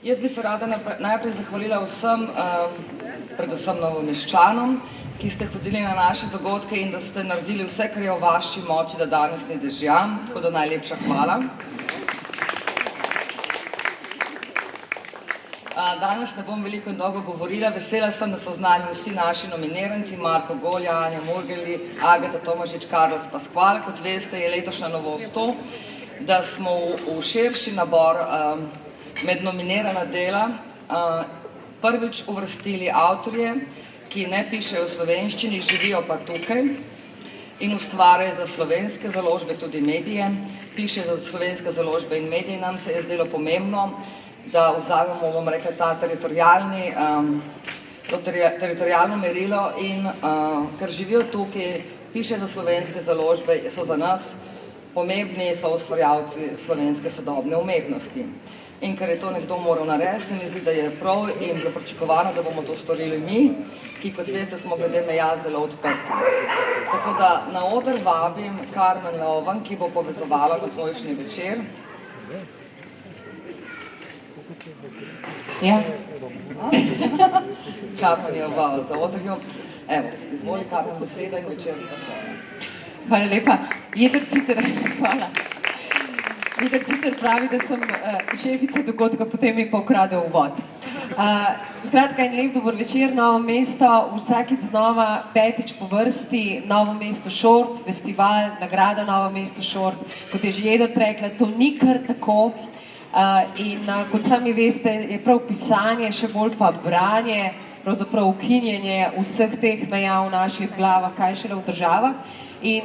Jaz bi se rada najprej zahvalila vsem, predvsem Novomeščanom, ki ste hodili na naše dogodke in da ste naredili vse, kar je v vaši moči, da danes ni dežja, tako da najlepša hvala. Danes ne bom veliko in dolgo govorila, vesela sem, da so z nami vsi naši nominiranci, Marko Golja, Anja Murgeli, Agata Tomažič, Carlos Pascual. Kot veste, je letošnja novost to, da smo v širši nabor med nominirana dela prvič uvrstili avtorje, ki ne pišejo v slovenščini, živijo pa tukaj in ustvarjajo za slovenske založbe, tudi medije, pišejo za slovenske založbe in medije. Nam se je zdelo pomembno, da vzamemo, bom rekla, ta teritorijalno merilo in ker živijo tukaj, pišejo za slovenske založbe, so za nas pomembni soustvarjalci slovenske sodobne umetnosti. In ker je to nekdo moral narediti, se mi zdi, da je prav in bilo pričakovano, da bomo to storili mi, ki, kot veste, smo glede meja zelo odprti. Tako da na oder vabim Karmen Lovan, ki bo povezovala nocojšnji večer. Ja. Karmen je v zaodrju. Evo, izvoli Karmen beseda in večer sta tvoja. Hvala lepa. Jedr Cicer pravi, da sem šefica dogodka, potem mi pa ukradel uvod. Skratka, en lep dober večer, Novo mesto, vsakič znova, petič po vrsti, Novo mesto Šort, festival, nagrada Novo mesto Šort. Kot je že Jedr rekla, to ni kar tako. In kot sami veste, je prav pisanje, še bolj pa branje, pravzaprav ukinjanje vseh teh meja v naših glavah, kaj šele v državah. In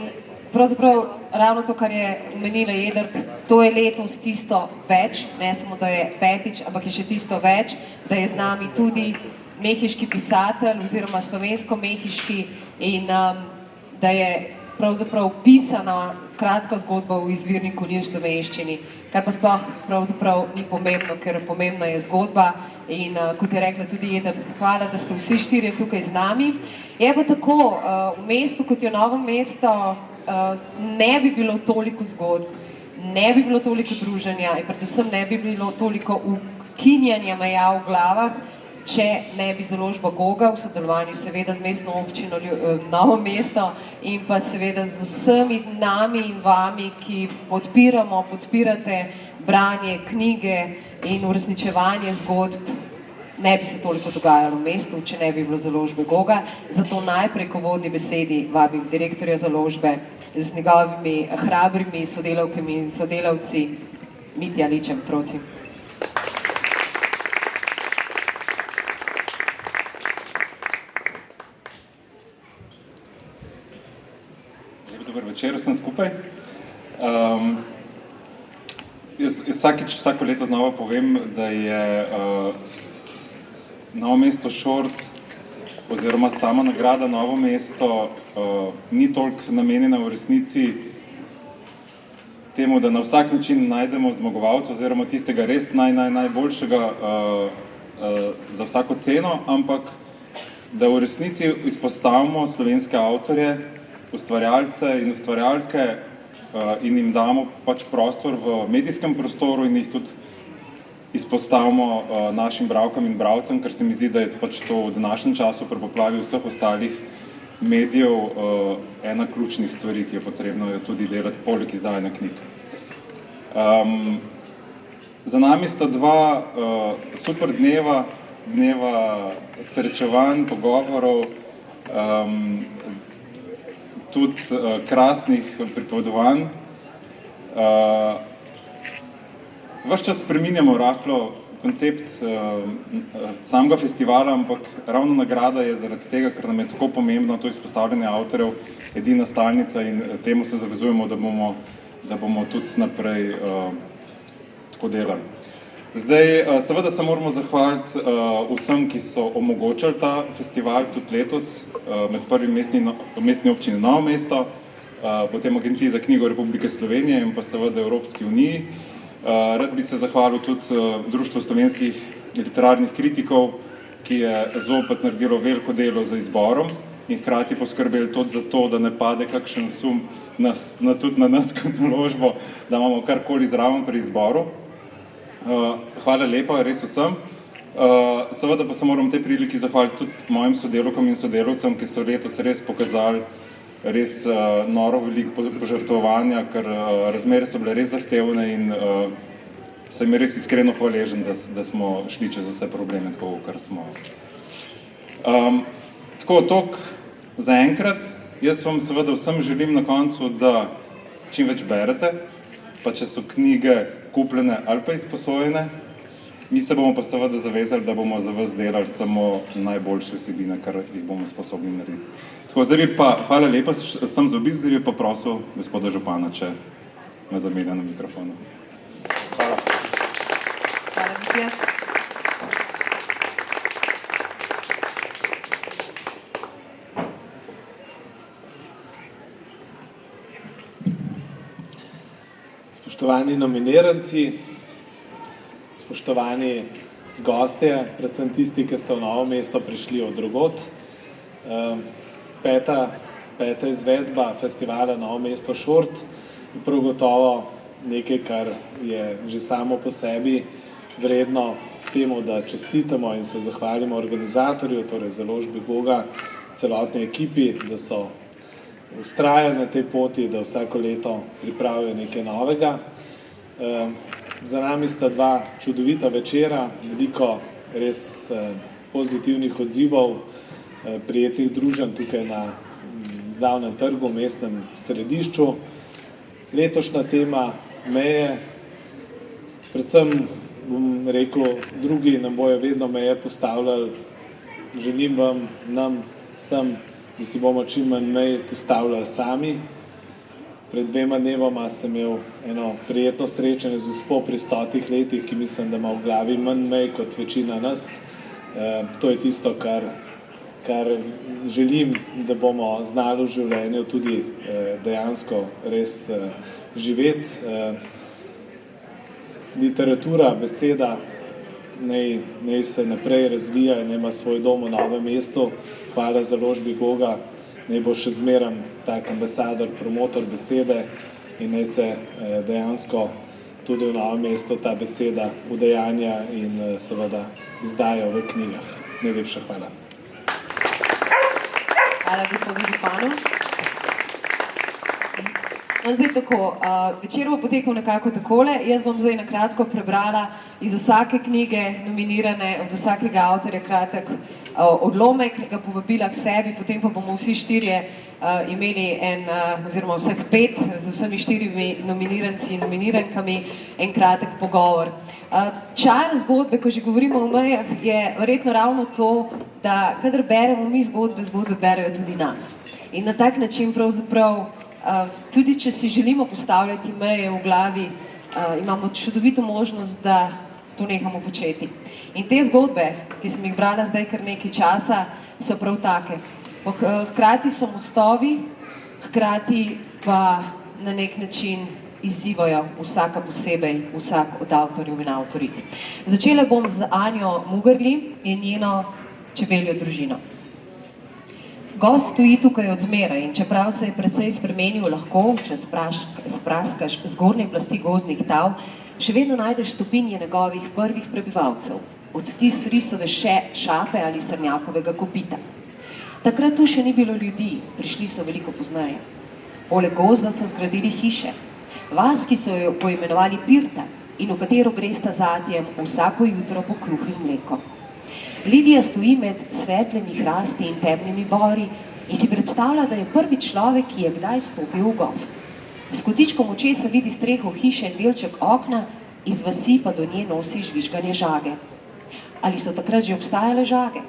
pravzaprav ravno to, kar je omenila Jedr, to je letos tisto več, ne samo, da je petič, ampak je še tisto več, da je z nami tudi mehiški pisatelj oziroma slovensko-mehiški in da je pravzaprav pisana kratka zgodba v izvirniku ni v slovenščini, kar pa sploh pravzaprav ni pomembno, ker pomembna je zgodba in kot je rekla tudi Jedr, hvala, da ste vsi štirje tukaj z nami. Je pa tako, v mestu, kot je Novo mesto, ne bi bilo toliko zgodb, ne bi bilo toliko druženja in predvsem ne bi bilo toliko ukinjanja meja v glavah, če ne bi založba Goga v sodelovanju seveda z mestno občino Novo mesto in pa seveda z vsemi nami in vami, ki podpirate branje, knjige in uresničevanje zgodb, ne bi se toliko dogajalo v mestu, če ne bi bilo založbe Goga. Zato najprej, ko vodni besedi, vabim direktorja založbe z njegovimi hrabrimi sodelavkami in sodelavci. Mitja Ličem, prosim. Dober večer vsem skupaj. Jaz vsako leto znova povem, da je Novo mesto Šort oziroma sama nagrada Novo mesto ni toliko namenjena v resnici temu, da na vsak način najdemo zmagovalca oziroma tistega res najboljšega za vsako ceno, ampak da v resnici izpostavimo slovenske avtorje, ustvarjalce in ustvarjalke in jim damo pač prostor v medijskem prostoru in jih tudi izpostavimo našim bralkam in bralcem, ker se mi zdi, da je pač to v današnjem času pri poplavi vseh ostalih medijev ena ključnih stvari, ki je potrebno tudi delati poleg izdajanja knjig. Za nami sta dva super dneva srečevanj, pogovorov, tudi krasnih pripovedovanj. Ves čas spreminjamo rahlo koncept samega festivala, ampak ravno nagrada je zaradi tega, ker nam je tako pomembno to izpostavljanje avtorjev, edina stalnica in temu se zavezujemo, da bomo tudi naprej tako delali. Zdaj, seveda se moramo zahvaliti vsem, ki so omogočili ta festival tudi letos, med prvim mestni občini Novo mesto, potem Agenciji za knjigo Republike Slovenije in pa seveda Evropski uniji. Rad bi se zahvalil tudi Društvu slovenskih literarnih kritikov, ki je zopet naredilo veliko delo za izborom in hkrati poskrbeli tudi za to, da ne pade kakšen sum tudi na nas kot založbo, da imamo karkoli zraven pri izboru. Hvala lepa, res vsem. Seveda pa se moram v tej priliki zahvaliti tudi mojim sodelavkam in sodelavcem, ki so letos res pokazali res noro veliko požrtvovanja, ker razmere so bile res zahtevne in sem res iskreno hvaležen, da smo šli čez vse probleme tako, kar smo. Tako, toliko za enkrat. Jaz vam seveda vsem želim na koncu, da čim več berete, pa če so knjige kupljene ali pa izposojene. Mi se bomo pa seveda zavezali, da bomo za vas delali samo najboljše vsebine, kar jih bomo sposobni narediti. Tako, zdaj bi pa, hvala lepa sem za obisk, zdaj bi pa prosil gospoda župana, če me zamenja na mikrofonu. Hvala, Matija. Spoštovani nominiranci, spoštovani gostje, predvsem tisti, ki ste v Novo mesto prišli od drugod. Peta izvedba festivala Novo mesto Šort je prav gotovo nekaj, kar je že samo po sebi vredno temu, da čestitamo in se zahvalimo organizatorju, torej založbi Goga, celotni ekipi, da so vztrajali na tej poti, da vsako leto pripravijo nekaj novega. Za nami sta dva čudovita večera, veliko res pozitivnih odzivov, prijetnih druženj tukaj na glavnem trgu, mestnem središču. Letošnja tema meje, predvsem bom rekel, drugi nam bojo vedno meje postavljali. Želim vam, nam, vsem, da si bomo čim manj mej postavljali sami. Pred 2 dnevoma sem imel eno prijetno srečanje z gospo pri 100 letih, ki mislim, da ima v glavi manj mej kot večina nas. To je tisto, kar želim, da bomo znali v življenju tudi dejansko res živeti. Literatura, beseda naj se naprej razvija in ima svoj dom v Novem mestu. Hvala založbi Goga, naj bo še zmeraj tak ambasador, promotor besede in naj se dejansko tudi v Novem mestu ta beseda udejanja in seveda izdaja v knjigah. Najlepša hvala. Hvala gospodu županu. No, zdaj tako, večer bo potekal nekako takole. Jaz bom zdaj na kratko prebrala iz vsake knjige nominirane, od vsakega avtorja kratek odlomek, ga povabila k sebi, potem pa bomo vsi 4 imeli oziroma vseh 5 z vsemi 4 nominiranci in nominirankami en kratek pogovor. Čar zgodbe, ko že govorimo o mejah, je verjetno ravno to, da kadar beremo mi zgodbe berejo tudi nas. In na tak način pravzaprav tudi če si želimo postavljati meje v glavi, imamo čudovito možnost, da to nehamo početi. In te zgodbe, ki sem jih brala zdaj kar nekaj časa, so prav take. Hkrati so mostovi, hkrati pa na nek način izzivajo vsaka posebej, vsak od avtorjev in avtoric. Začela bom z Anjo Mugrli in njeno čebeljo družino. Gost stoji tukaj od zmeraj in čeprav se je precej spremenil lahko, če spraskaš zgornje plasti gozdnih tav, še vedno najdeš stopinje njegovih prvih prebivalcev, odtis risove šape ali srnjakovega kopita. Takrat tu še ni bilo ljudi, prišli so veliko pozneje. Poleg gozda so zgradili hiše, vas, ki so jo poimenovali Pirta in v katero gresta z atijem vsako jutro po kruh in mleko. Lidija stoji med svetlimi hrasti in temnimi bori in si predstavlja, da je prvi človek, ki je kdaj stopil v gost. S kotičkom očesa vidi streho hiše in delček okna, iz vasi pa do nje nosi žvižganje žage. Ali so takrat že obstajale žage?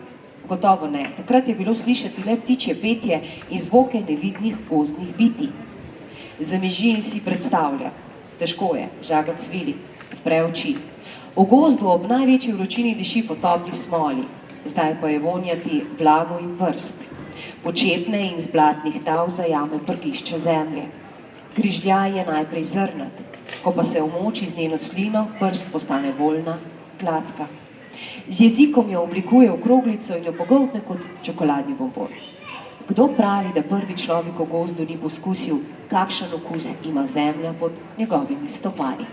Gotovo ne. Takrat je bilo slišati le ptičje petje in zvoke nevidnih gozdnih bitij. Zamiži in si predstavlja. Težko je, žaga cvili, odpre oči. V gozdu ob največji vročini diši po topli smoli, zdaj pa je vonjati vlago in prst. Počepne in z blatnih tav zajame prgišče zemlje. Grižljaj je najprej zrnat, ko pa se omoči z njeno slino, prst postane voljna, gladka. Z jezikom jo oblikuje v kroglico in jo pogoltne kot čokoladni bombon. Kdo pravi, da prvi človek v gozdu ni poskusil, kakšen okus ima zemlja pod njegovimi stopali?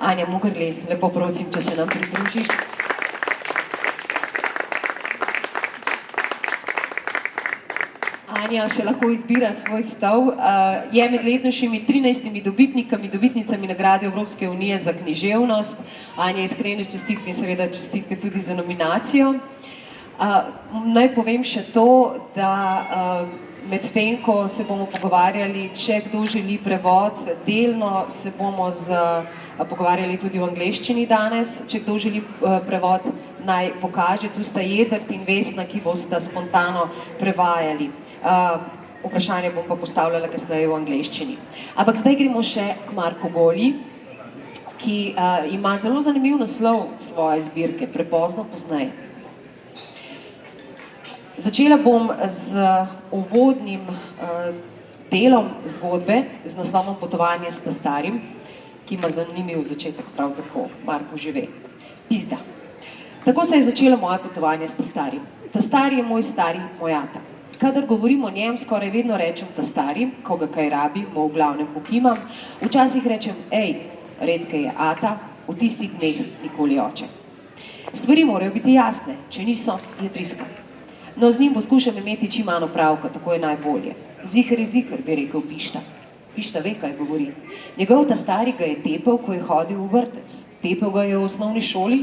Anja Mugerli, lepo prosim, če se nam pridružiš. Anja še lahko izbira svoj stol. Je med letošnjimi 13 dobitnicami nagrade Evropske unije za književnost. Anja, iskrene čestitke in seveda čestitke tudi za nominacijo. Naj povem še to, da medtem, ko se bomo pogovarjali, če kdo želi prevod, delno se bomo pogovarjali tudi v angleščini danes. Če kdo želi prevod, naj pokaže, tu sta Jedrt in Vesna, ki bosta spontano prevajali. Vprašanje bom pa postavljala kasneje v angleščini. Ampak zdaj gremo še k Marku Golji, ki ima zelo zanimiv naslov svoje zbirke, Prepozno pozneje. Začela bom z uvodnim delom zgodbe, z naslovom Potovanje s tastarim, ki ima zanimiv začetek, prav tako Marko že ve. Pizda. Tako se je začelo moje potovanje s tastarim. Tastar je moj stari, moj ata. Kadar govorim o njem, skoraj vedno rečem tastari, ko ga kaj rabi, mu v glavnem pokimam. Včasih rečem, redke je ata, v tistih dneh nikoli oče. Stvari morajo biti jasne, če niso, je driska. No, z njim poskušam imeti čim manj opravka, tako je najbolje. Ziher je ziher, bi rekel Pišta. Pišta ve, kaj govori. Njegov tastari ga je tepel, ko je hodil v vrtec. Tepel ga je v osnovni šoli,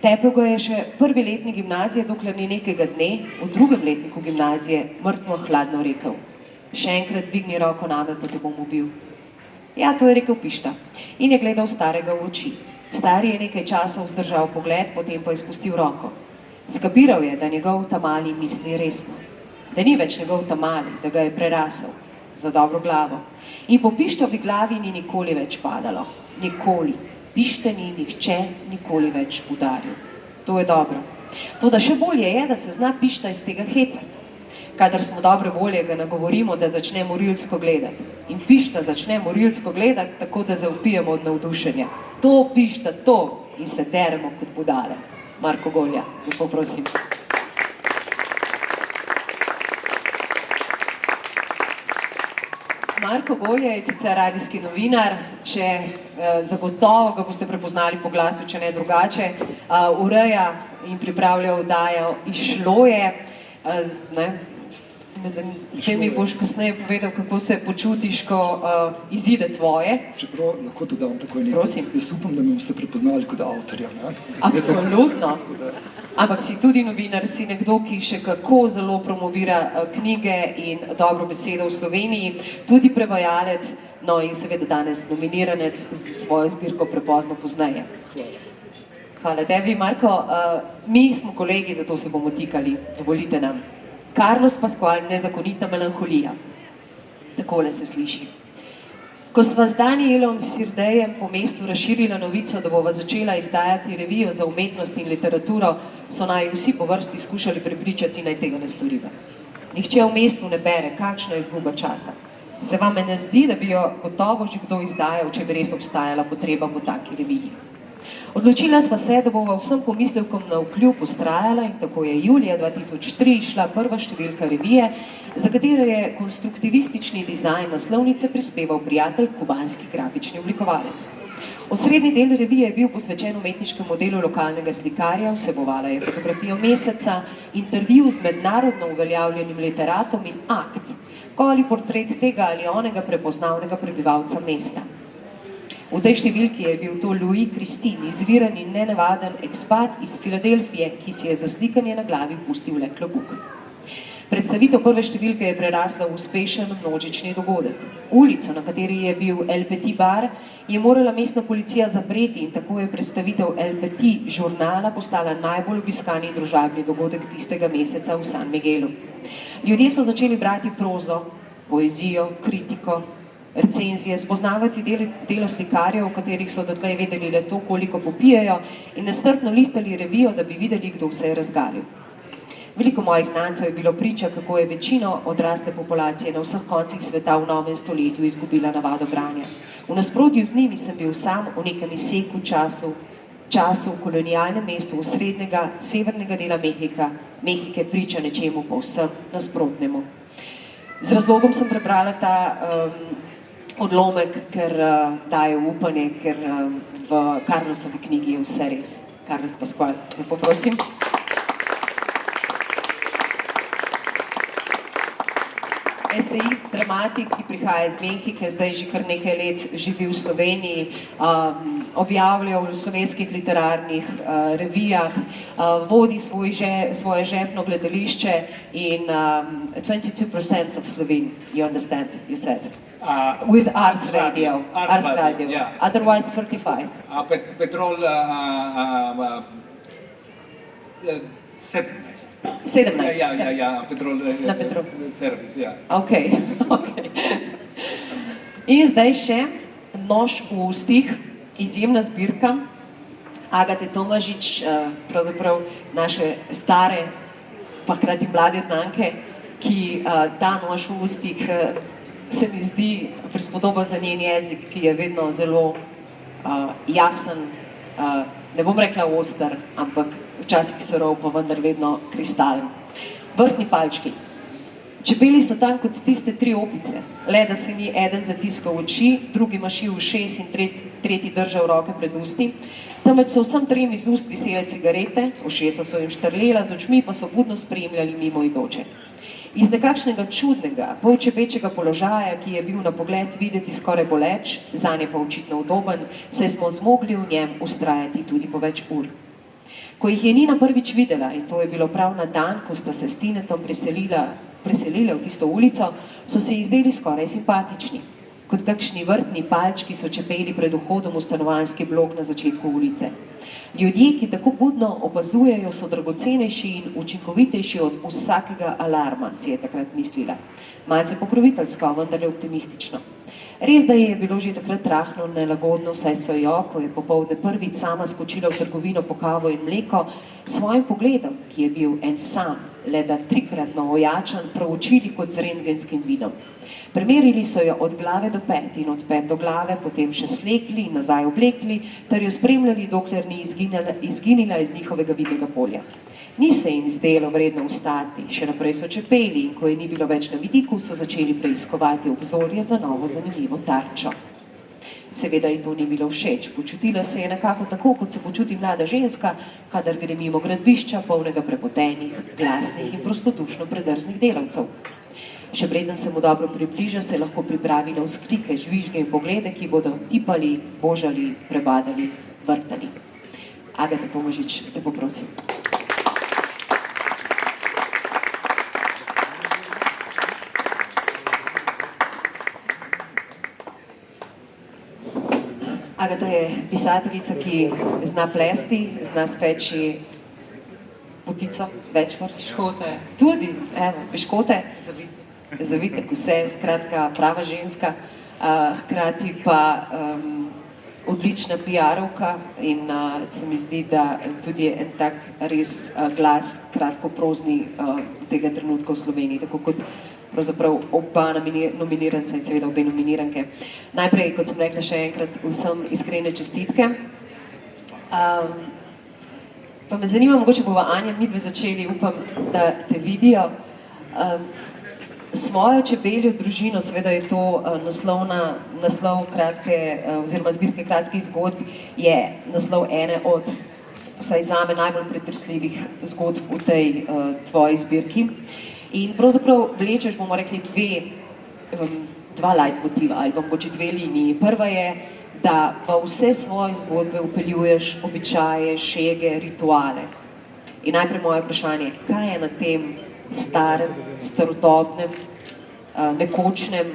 tepel ga je še prvi letnik gimnazije, dokler ni nekega dne, v drugem letniku gimnazije, mrtvo hladno rekel. Še enkrat dvigni roko name, pa te bom ubil. Ja, to je rekel Pišta. In je gledal starega v oči. Stari je nekaj časa vzdržal pogled, potem pa je spustil roko. Skapiral je, da njegov tamali misli resno. Da ni več njegov tamali, da ga je prerasel. Za dobro glavo. In po Pištovi glavi ni nikoli več padalo. Nikoli. Pište ni nihče nikoli več udaril. To je dobro. Toda še bolje je, da se zna Pišta iz tega hecati. Kadar smo dobre volje, ga nagovorimo, da začne morilsko gledati. In Pišta začne morilsko gledati, tako da zaupijemo od navdušenja. To, Pišta, to! In se deremo kot budale. Marko Golja, lepo prosim. Marko Golja je sicer radijski novinar, če zagotovo ga boste prepoznali po glasu, če ne drugače, ureja in pripravlja oddajo Izšlo je. Te mi boš kasneje povedal, kako se počutiš, ko izide tvoje. Čeprav lahko dodam takoj nekaj. Prosim. Jaz upam, da me boste prepoznali kot avtorja. Absolutno. Ampak si tudi novinar, si nekdo, ki še kako zelo promovira knjige in dobro besedo v Sloveniji, tudi prevajalec, no in seveda danes nominiranec z svojo zbirko Prepozno pozneje. Hvala tebi, Marko. Mi smo kolegi, zato se bomo tikali. Dovolite nam. Carlos Pascual, Nezakonita melanholija. Takole se sliši. Ko sva z Danielom Sirdejem po mestu razširila novico, da bova začela izdajati revijo za umetnost in literaturo, so naj vsi po vrsti skušali prepričati, naj tega ne storiva. Nihče v mestu ne bere, kakšna je izguba časa. Se vam ne zdi, da bi jo gotovo že kdo izdajal, če bi res obstajala potreba po taki reviji? Odločila sva se, da bova vsem pomislevkom navkljub vztrajala in tako je julija 2003 šla prva številka revije, za katero je konstruktivistični dizajn naslovnice prispeval prijatelj, kubanski grafični oblikovalec. Osrednji del revije je bil posvečen umetniškemu delu lokalnega slikarja, vsebovala je fotografijo meseca, intervju z mednarodno uveljavljenim literatom in akt, ali portret tega ali onega prepoznavnega prebivalca mesta. V tej številki je bil to Louis Christine, izviran in nenavaden ekspat iz Filadelfije, ki si je za slikanje na glavi pustil le klobuk. Predstavitev prve številke je prerasla v uspešen množični dogodek. Ulico, na kateri je bil El Petit bar, je morala mestna policija zapreti in tako je predstavitev El Petit žurnala postala najbolj obiskani družabni dogodek tistega meseca v San Miguelu. Ljudje so začeli brati prozo, poezijo, kritiko, recenzije, spoznavati delo slikarjev, v katerih so dotlej vedeli le to, koliko popijejo, in nestrpno listali revijo, da bi videli, kdo se je razgalil. Veliko mojih znancev je bilo priča, kako je večino odrasle populacije na vseh koncih sveta v novem stoletju izgubila navado branja. V nasprotju z njimi sem bil sam v nekem izseku času v kolonialnem mestu osrednjega, severnega dela Mehike priča nečemu povsem nasprotnemu. Z razlogom sem prebrala ta odlomek, ker daje upanje, ker v Carlosovi knjigi je vse res. Carlos Pascual, lepo prosim. Esejist, dramatik, ki prihaja iz Mehike, zdaj že kar nekaj let živi v Sloveniji, objavlja v slovenskih literarnih revijah, vodi svoje žepno gledališče in 22% of Slovene, you understand, you said. With Ars Radio. Ars Radio. Yeah. Otherwise 35. Petrol 17. Petrol Na Petrol. Service, ja. Ok. In zdaj še Nož v ustih, izjemna zbirka Agate Tomažič, pravzaprav naše stare, pa hkrati mlade znanke, ki ta Nož v ustih se mi zdi prispodoba za njen jezik, ki je vedno zelo jasen, ne bom rekla oster, ampak včasih surov, pa vendar vedno kristalen. Vrtni palčki. Čebeli so tam kot tiste 3 opice, le da se ni eden zatiskal oči, drugi mašil ušes in tretji držal roke pred usti, temveč so vsem 3 iz ust visele cigarete, ušesa so jim štrlela, z očmi pa so budno spremljali mimoidoče. Iz nekakšnega čudnega, polčepečega položaja, ki je bil na pogled videti skoraj boleč, zanje pa očitno udoben, se smo zmogli v njem ustrajati tudi po več ur. Ko jih je Nina prvič videla, in to je bilo prav na dan, ko sta se s Tinetom preselile v tisto ulico, so se ji zdeli skoraj simpatični. Kot kakšni vrtni palčki so čepeli pred vhodom v stanovanjski blok na začetku ulice. Ljudje, ki tako budno opazujejo, so dragocenejši in učinkovitejši od vsakega alarma, si je takrat mislila. Malce pokroviteljsko, vendarle optimistično. Res, da je bilo že takrat rahlo nelagodno, saj so jo, ko je popoldne prvič sama skočila v trgovino po kavo in mleko, svojim pogledom, ki je bil en sam, le da 3-kratno ojačan, proučili kot z rentgenskim vidom. Premerili so jo od glave do pet in od pet do glave, potem še slekli in nazaj oblekli, ter jo spremljali, dokler ni izginila iz njihovega vidnega polja. Ni se jim zdelo vredno vstati, še naprej so čepeli in ko je ni bilo več na vidiku, so začeli preiskovati obzorje za novo zanimivo tarčo. Seveda ji to ni bilo všeč, počutila se je nekako tako, kot se počuti mlada ženska, kadar gre mimo gradbišča, polnega prepotenih, glasnih in prostodušno predrznih delavcev. Še preden se mu dobro približa, se lahko pripravi na vzklike, žvižge in poglede, ki bodo tipali, božali, prebadali, vrtali. Agata Tomažič, lepo prosim. Agata je pisateljica, ki zna plesti, zna speči potico, več vrst. Piškote. Tudi, evo, piškote. Zavitek, vse, skratka, prava ženska, hkrati pa odlična PR-ovka in se mi zdi, da tudi je en tak res glas kratkoprozni tega trenutka v Sloveniji, tako kot pravzaprav oba nominiranca in seveda obe nominiranke. Najprej, kot sem rekla, še enkrat vsem iskrene čestitke. Pa me zanima, mogoče bova Anja midve začeli, upam, da te vidijo. Svojo čebeljo družino, seveda je to naslov kratke, oziroma zbirke kratkih zgodb, je naslov ene od, vsaj zame, najbolj pretresljivih zgodb v tej tvoji zbirki. In pravzaprav vlečeš, bomo rekli, dva leitmotiva ali pa mogoče 2 liniji. Prva je, da v vse svoje zgodbe vpeljuješ običaje, šege, rituale. In najprej moje vprašanje, kaj je na tem starem, starodobnem, nekočnem,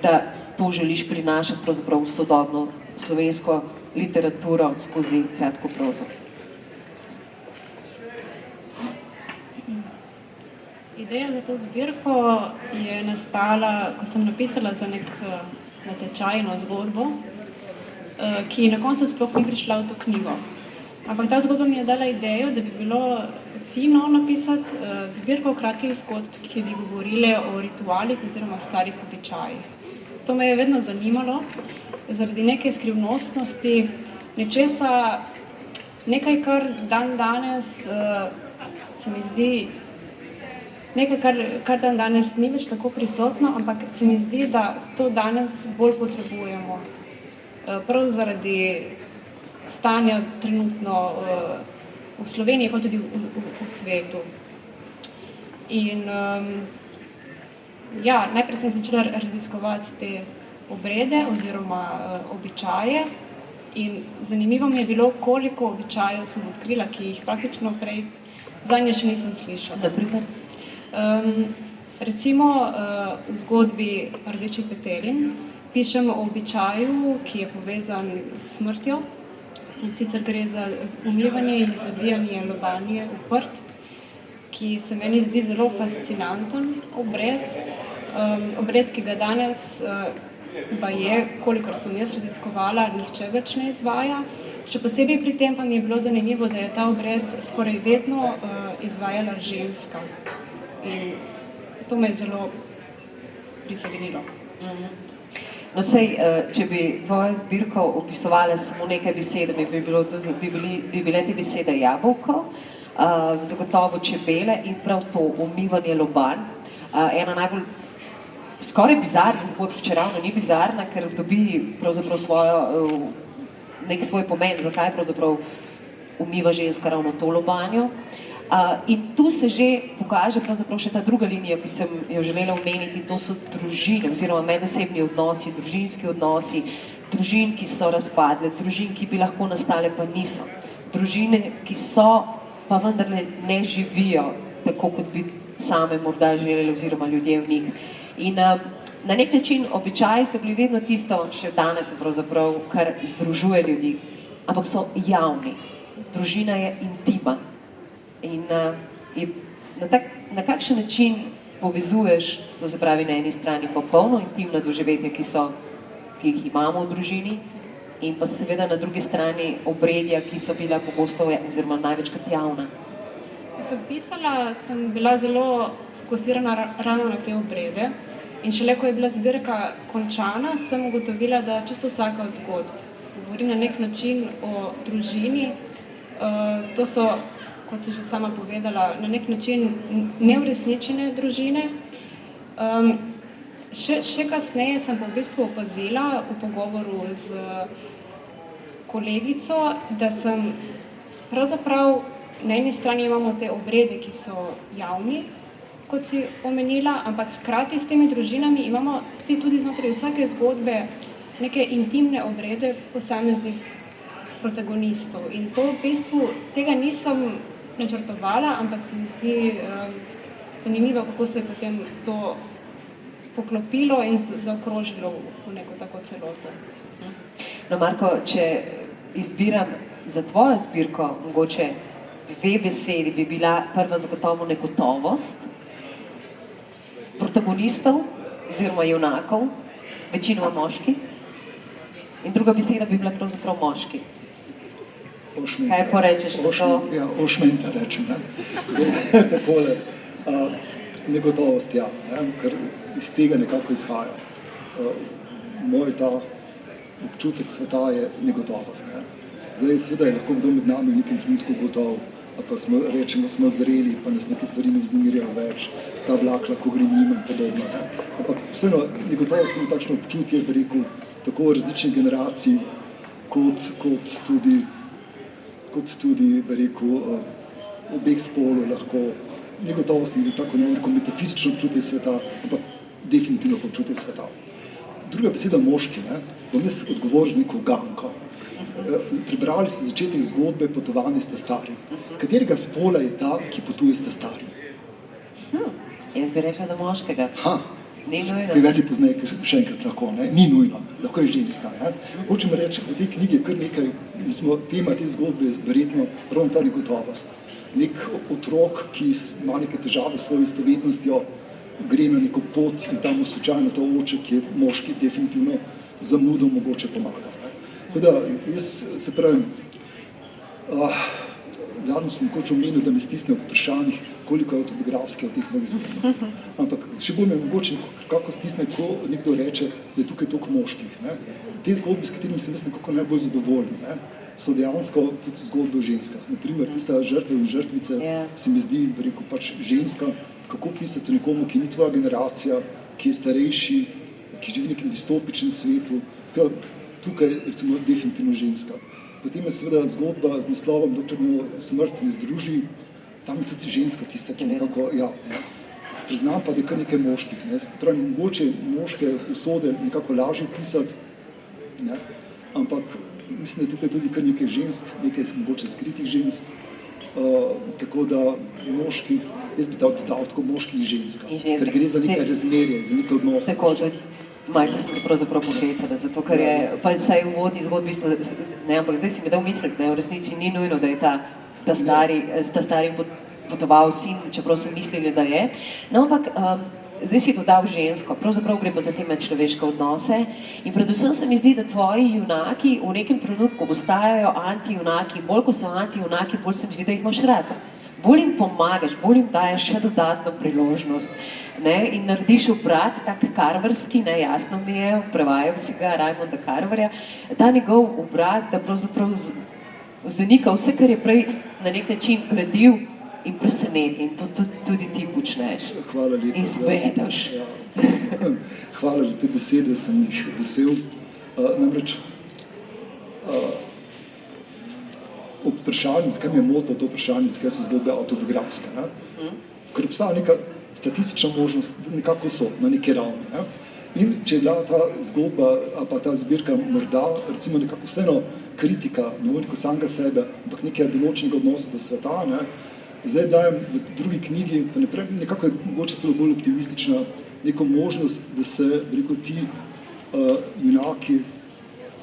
da to želiš prinašati pravzaprav v sodobno slovensko literaturo skozi kratko prozo? Ideja za to zbirko je nastala, ko sem napisala za nek natečajno zgodbo, ki na koncu sploh ni prišla v to knjigo. Ampak ta zgodba mi je dala idejo, da bi bilo fino napisati zbirko kratkih zgodb, ki bi govorile o ritualih oziroma starih običajih. To me je vedno zanimalo, zaradi neke skrivnostnosti, nečesa, nekaj, kar danes se mi zdi, nekaj, kar danes ni več tako prisotno, ampak se mi zdi, da to danes bolj potrebujemo. Prav zaradi stanja trenutno v Sloveniji, pa tudi v svetu. In ja, najprej sem začela raziskovati te obrede oziroma običaje in zanimivo mi je bilo, koliko običajev sem odkrila, ki jih praktično prej zanje še nisem slišala. Naprimer? Recimo v zgodbi Rdeči petelin pišem o običaju, ki je povezan s smrtjo. In sicer gre za umivanje in zabijanje lobanje v prt, ki se meni zdi zelo fascinanten obred. Obred, ki ga danes kolikor sem jaz raziskovala, nihče več ne izvaja. Še posebej pri tem pa mi je bilo zanimivo, da je ta obred skoraj vedno izvajala ženska. In to me je zelo pritegnilo. No sej, če bi tvojo zbirko opisovala samo nekaj besedami, bi bile te besede jabolko, zagotovo čebele in prav to umivanje lobanj. Ena najbolj skoraj bizarnih zgodb, čeravno ni bizarna, ker dobi pravzaprav nek svoj pomen, zakaj pravzaprav umiva ženska ravno to lobanjo. In tu se že pokaže pravzaprav še ta druga linija, ki sem jo želela omeniti, to so družine oziroma medosebni odnosi, družinski odnosi, družin, ki so razpadle, družin, ki bi lahko nastale, pa niso. Družine, ki so, pa vendarle ne živijo tako, kot bi same morda želeli oziroma ljudje v njih. In na nek način običaji so bili vedno tisto, še danes pravzaprav, kar združuje ljudi, ampak so javni. Družina je intima. In na kakšen način povezuješ, to se pravi na eni strani popolno intimna doživetja, ki jih imamo v družini, in pa seveda na drugi strani obredja, ki so bila pogosto oziroma največkrat javna. Ko sem pisala, sem bila zelo fokusirana ravno na te obrede in šele ko je bila zbirka končana, sem ugotovila, da čisto vsaka od zgodb govori na nek način o družini. To so, kot si že sama povedala, na nek način neuresničene družine. Še kasneje sem pa v bistvu opazila v pogovoru z kolegico, da sem pravzaprav na eni strani imamo te obrede, ki so javni, kot si omenila, ampak hkrati s temi družinami imamo tudi znotraj vsake zgodbe neke intimne obrede posameznih protagonistov. In to v bistvu tega nisem načrtovala, ampak se mi zdi zanimivo, kako se je potem to poklopilo in zaokrožilo v neko tako celoto. No, Marko, če izbiram za tvojo zbirko mogoče dve besedi, bi bila prva zagotovo negotovost protagonistov oziroma junakov, večinoma moški, in druga beseda bi bila pravzaprav moški. Kaj porečeš na to? Ja, ošmenta rečem. Zdaj, takole, negotovost, ja, ker iz tega nekako izhaja. Moj ta občutek sveta je negotovost. Zdaj, seveda je lahko kdo med nami v nekem trenutku gotov, pa rečemo, smo zreli, pa nas neke stvari ne vznemirjajo več, ta vlak lahko gre mimo in podobno. Ampak vseeno, negotovost je takšno občutje, bi rekel, tako različnih generacij, kot tudi, bi rekel, obeh spolov lahko. Negotovost mi je tako neko metafizično občutje sveta, ampak definitivno občutje sveta. Druga beseda moški, bom jaz odgovoril z neko uganko. Prebrali ste začetek zgodbe Potovanje s ta-starim. Katerega spola je ta, ki potuje s ta-starim? Jaz bi rekla, da moškega. Ni nujno. Preverili pozneje, še enkrat lahko, ni nujno, lahko je ženska. Hočem reči, v tej knjigi je kar nekaj, tema te zgodbe je verjetno ravno ta negotovost. Nek otrok, ki ima neke težave s svojo istovetnostjo, gre na neko pot in tam slučajno ta oče, ki je moški, definitivno zamudom mogoče pomaga. Tako da, jaz se pravim, zadnjo sem nekoč omenil, da me stisne v vprašanjih, koliko je autobiografske od teh mojih zgodb. Ampak še bolj me mogoče kako stisne, ko nekdo reče, da je tukaj toliko moških. Te zgodbe, s katerimi sem jaz nekako najbolj zadovoljen, so dejansko tudi zgodbe o ženskah. Naprimer, tista žrtev in žrtvice se mi zdi, bi rekel, pač ženska, kako pisati nekomu, ki ni tvoja generacija, ki je starejši, ki živi v nekem distopičnem svetu. Tukaj je recimo definitivno ženska. Potem je seveda zgodba z naslovom Dokler me smrt ne združi, tam je tudi ženska tista, ki nekako, ja, priznam pa, da je kar nekaj moških, ne. Pravi, mogoče moške usode nekako lažje pisati, ne, ampak mislim, da je tukaj tudi kar nekaj žensk, nekaj mogoče skritih žensk, tako da moški, jaz bi dal tako moški in ženska, ker gre za nekaj razmerje, za nekaj odnose. Tako, tudi malce sem te pravzaprav pogrecala, zato ker je, pa saj v uvodni zgodbi, ne, ampak zdaj si mi dal misliti, ne, v resnici ni nujno, da je ta stari potoval sin, čeprav so mislili, da je. No, ampak zdaj si dodal žensko, pravzaprav gre pa za te medčloveške odnose in predvsem se mi zdi, da tvoji junaki v nekem trenutku postajajo antijunaki, bolj ko so antijunaki, bolj se mi zdi, da jih imaš rad. Bolj jim pomagaš, bolj jim daješ še dodatno priložnost, ne, in narediš obrat tak karvarski, ne, jasno mi je, prevajal si ga Raimonda Carverja, ta njegov obrat, da pravzaprav zanika vse, kar je prej na nek način gradil in preseneti, in to tudi ti počneš. Hvala lepa. In zbedaš. Ja. Hvala za te besede, sem jih vesel. Namreč, ob vprašanju, zakaj me je motilo to vprašanje, zakaj so zgodbe autobiografske, ne? Ker obstaja neka statistična možnost, da nekako so na neki ravni. Ne? In če je bila ta zgodba, pa ta zbirka morda, recimo nekako vseeno kritika, ne vem, samega sebe, ampak nekaj določenega odnosa do sveta, ne? Zdaj dajem v drugi knjigi, pa nekako je mogoče celo bolj optimistična, neko možnost, da se, rekel, ti junaki,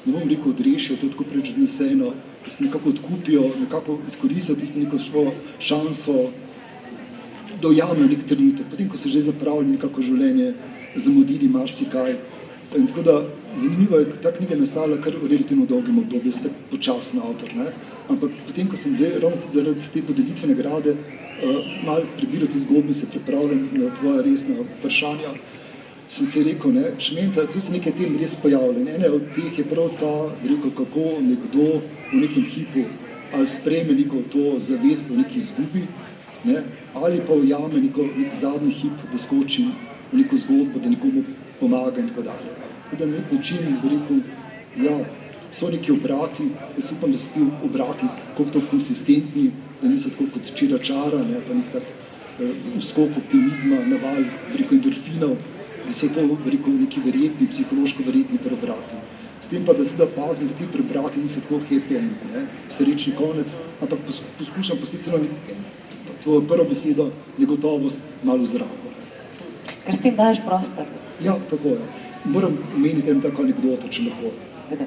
ne bom rekel, odrešijo, to je tako preveč vzneseno, da se nekako odkupijo, nekako izkoristijo tisto neko svojo šanso, da ujamejo nek trenutek, potem, ko so že zapravili nekako življenje, zamudili marsikaj. In tako da, zanimivo je, ta knjiga je nastala kar v relativno dolgem obdobju, jaz tak počasen avtor, ne? Ampak potem, ko sem zdaj, ravno tudi zaradi te podelitve nagrade, malo prebiral te zgodbe, se pripravljam na tvoja resna vprašanja, sem si rekel, ne, Šmenta, tu se nekaj tem res pojavlja. Ene od teh je prav ta, rekel, kako nekdo v nekem hipu ali sprejme neko to zavest o neki izgubi, ne, ali pa ujame nek zadnji hip, da skoči v neko zgodbo, da nekomu pomaga in tako dalje. Tako da na nek način, rekel, ja, so neki obrati, jaz upam, da so ti obrati koliko to konsistentni, da niso tako kot čira čara, ne, pa nek tak uskok optimizma, naval, rekel, endorfinov, da so to, rekel, neki verjetni, psihološko verjetni preobrati. S tem pa, da se da pazim, da ti preobrati niso tako happy end, ne, srečni konec, ampak poskušam pustiti celo tvojo prvo besedo, negotovost, malo zdravo. Ker s tem daješ prostor. Ja, tako je. Moram omeniti eno tako anekdoto, če lahko. Seveda.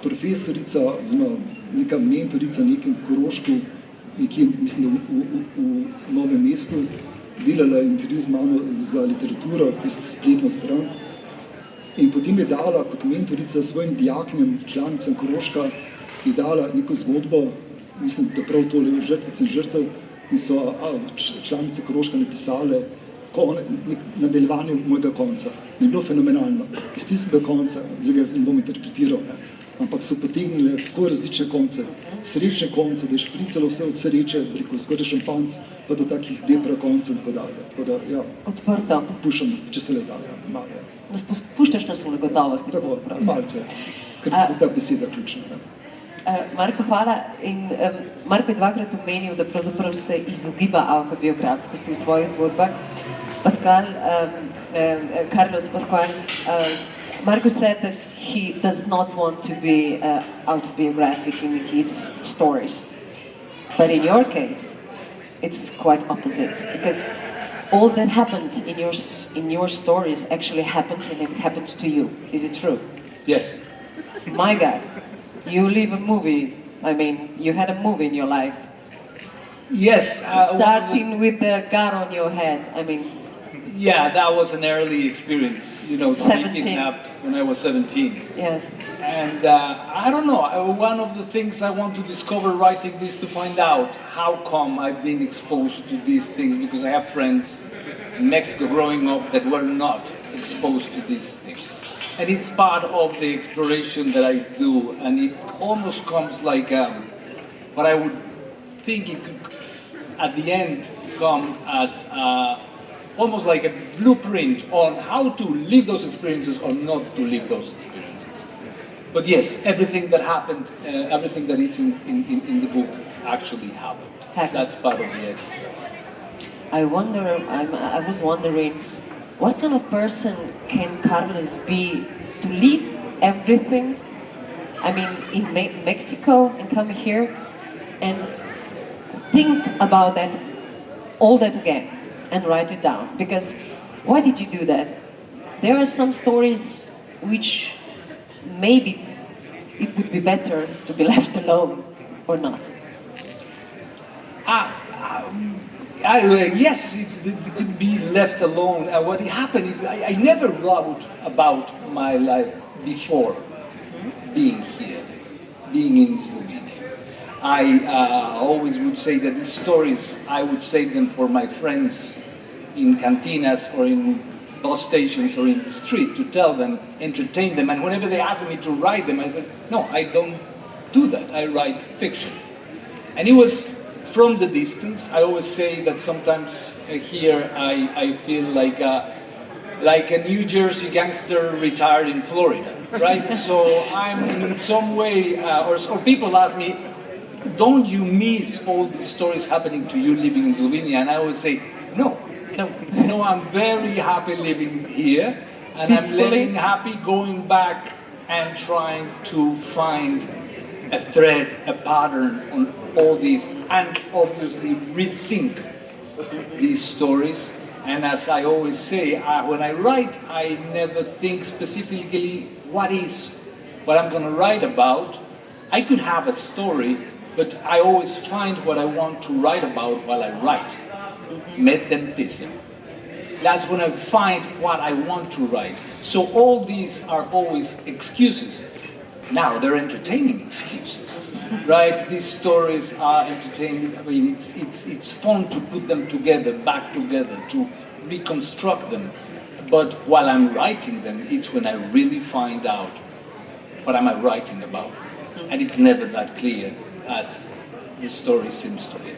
Profesorica, oziroma neka mentorica v nekem Korošku, nekje, mislim, v Novem mestu, delala intervju z mano za literaturo, tisto spletno stran. In potem je dala kot mentorica svojim dijaknjem, članicam Koroška, je dala neko zgodbo, mislim, da prav tole žrtvic in žrtev, in so članice Koroška napisale nadaljevanje mojega konca. In je bilo fenomenalno. Iz tistega konca, zdaj ga ne bom interpretiral, ne, ampak so potegnile tako različne konce, srečne konce, da je špricalo vse od sreče, rekel, skoraj šampanc, pa do takih depra koncev in tako dalje. Tako da, ja. Odprto. Puščam, če se le da, ja, malo, ja. Puščaš nas v negotovosti. Tako, malce, ker je tudi ta beseda ključna. Ja. Marko, hvala. In Marko je dvakrat omenil, da pravzaprav se izogiba autobiografskosti v svojih zgodbah. Carlos Pascual, Marko said that he does not want to be autobiographic in his stories. But in your case, it's quite opposite, because all that happened in your stories actually happened, and it happened to you. Is it true? Yes. My God, you live a movie. I mean, you had a movie in your life. Yes. Starting with the gun on your head. I mean, yeah, that was an early experience, you know, to be 17. kidnapped when I was 17. yes. And I don't know, one of the things I want to discover writing this to find out how come I've been exposed to these things, because I have friends in Mexico growing up that were not exposed to these things. And it's part of the exploration that I do, and it almost comes like what I would think it could at the end come as almost like a blueprint on how to live those experiences or not to live those experiences. But yes, everything that happened, everything that is in the book actually happened. That's part of the exercise. I was wondering, what kind of person can Carlos be to leave everything? I mean, in Mexico and come here and think about that, all that again, and write it down. Because why did you do that? There are some stories which maybe it would be better to be left alone or not. Yes, it could be left alone. What happened is I never wrote about my life before being here, being in Slovenia. I always would say that these stories, I would save them for my friends in cantinas or in bus stations or in the street to tell them, entertain them. And whenever they asked me to write them, I said, no, I don't do that. I write fiction. And it was from the distance. I always say that sometimes here I feel like a New Jersey gangster retired in Florida, right? So I'm in some way, or people ask me, don't you miss all these stories happening to you living in Slovenia? And I always say, no. No, I'm very happy living here, and I'm happy going back and trying to find a thread, a pattern on all these, and obviously rethink these stories. And as I always say, when I write, I never think specifically what I'm going to write about. I could have a story, but I always find what I want to write about while I write. Metempism. That's when I find what I want to write. So all these are always excuses. Now they're entertaining excuses, right? These stories are entertaining. I mean, it's fun to put them together, back together, to reconstruct them. But while I'm writing them, it's when I really find out what am I writing about, and it's never that clear as the story seems to be.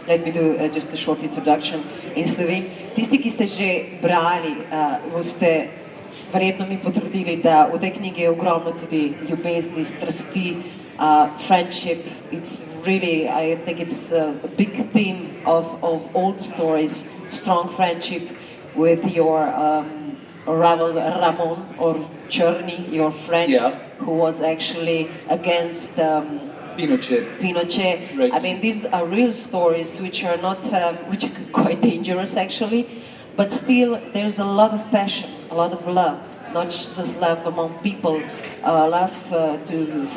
Let me do just a short introduction. In Sloveniji, tisti, ki ste že brali, boste verjetno mi potrdili, da v tej knjigi je ogromno tudi ljubezni, strasti, friendship. It's really, I think it's a big theme of all the stories. Strong friendship with your rival Ramon or Črni, your friend, who was actually against Pinochet. Right. I mean, these are real stories which are not, which are quite dangerous actually, but still there's a lot of passion, a lot of love, not just love among people, love for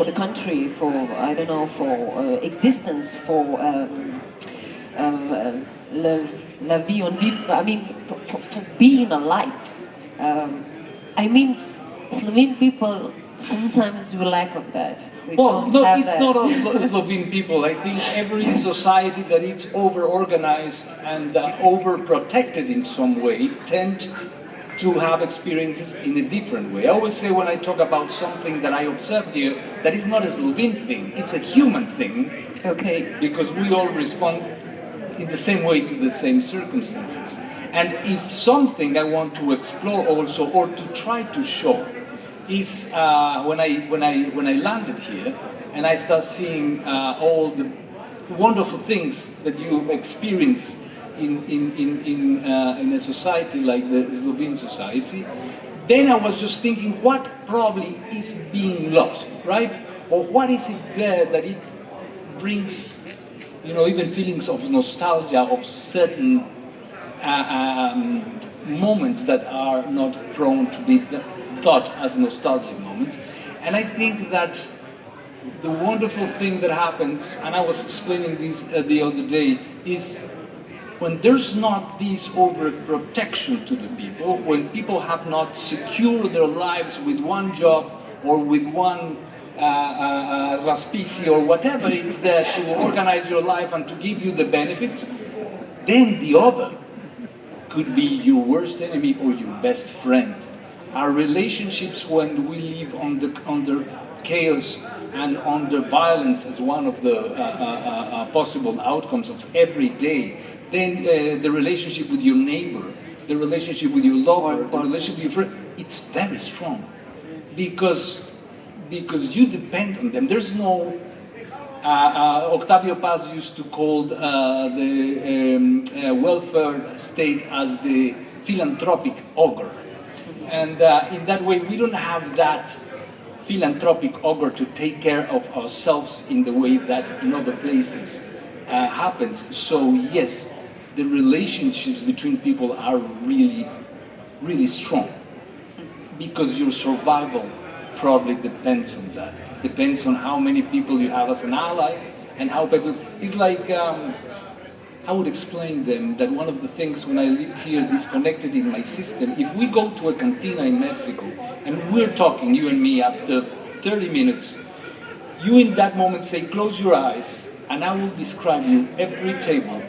the country, for, I don't know, for existence, for la vie en vivre, I mean, for being alive. I mean, Slovene people, sometimes we lack of that. Well, no, it's not all Slovene people. I think every society that is over-organized and over-protected in some way tend to have experiences in a different way. I always say when I talk about something that I observe here, that is not a Slovene thing, it's a human thing. Okay. Because we all respond in the same way to the same circumstances. And if something I want to explore also, or to try to show, is when I landed here and I start seeing all the wonderful things that you experience in a society like the Slovene society, then I was just thinking what probably is being lost, right? Or what is it there that it brings, you know, even feelings of nostalgia of certain moments that are not prone to be thought as nostalgic moments. And I think that the wonderful thing that happens, and I was explaining this the other day, is when there's not this overprotection to the people, when people have not secured their lives with one job or with one raspisi or whatever it's there to organize your life and to give you the benefits, then the other could be your worst enemy or your best friend. Our relationships, when we live under chaos and under violence as one of the possible outcomes of every day, then the relationship with your neighbor, the relationship with your lover, the relationship with your friend, it's very strong. Because because you depend on them. There's no. Octavio Paz used to call the welfare state as the philanthropic ogre. And in that way, we don't have that philanthropic ogre to take care of ourselves in the way that in other places happens. So yes, the relationships between people are really, really strong because your survival probably depends on that. Depends on how many people you have as an ally and how people. It's like I would explain them that one of the things when I lived here disconnected in my system, if we go to a cantina in Mexico and we're talking, you and me, after 30 minutes, you in that moment say, close your eyes, and I will describe you every table,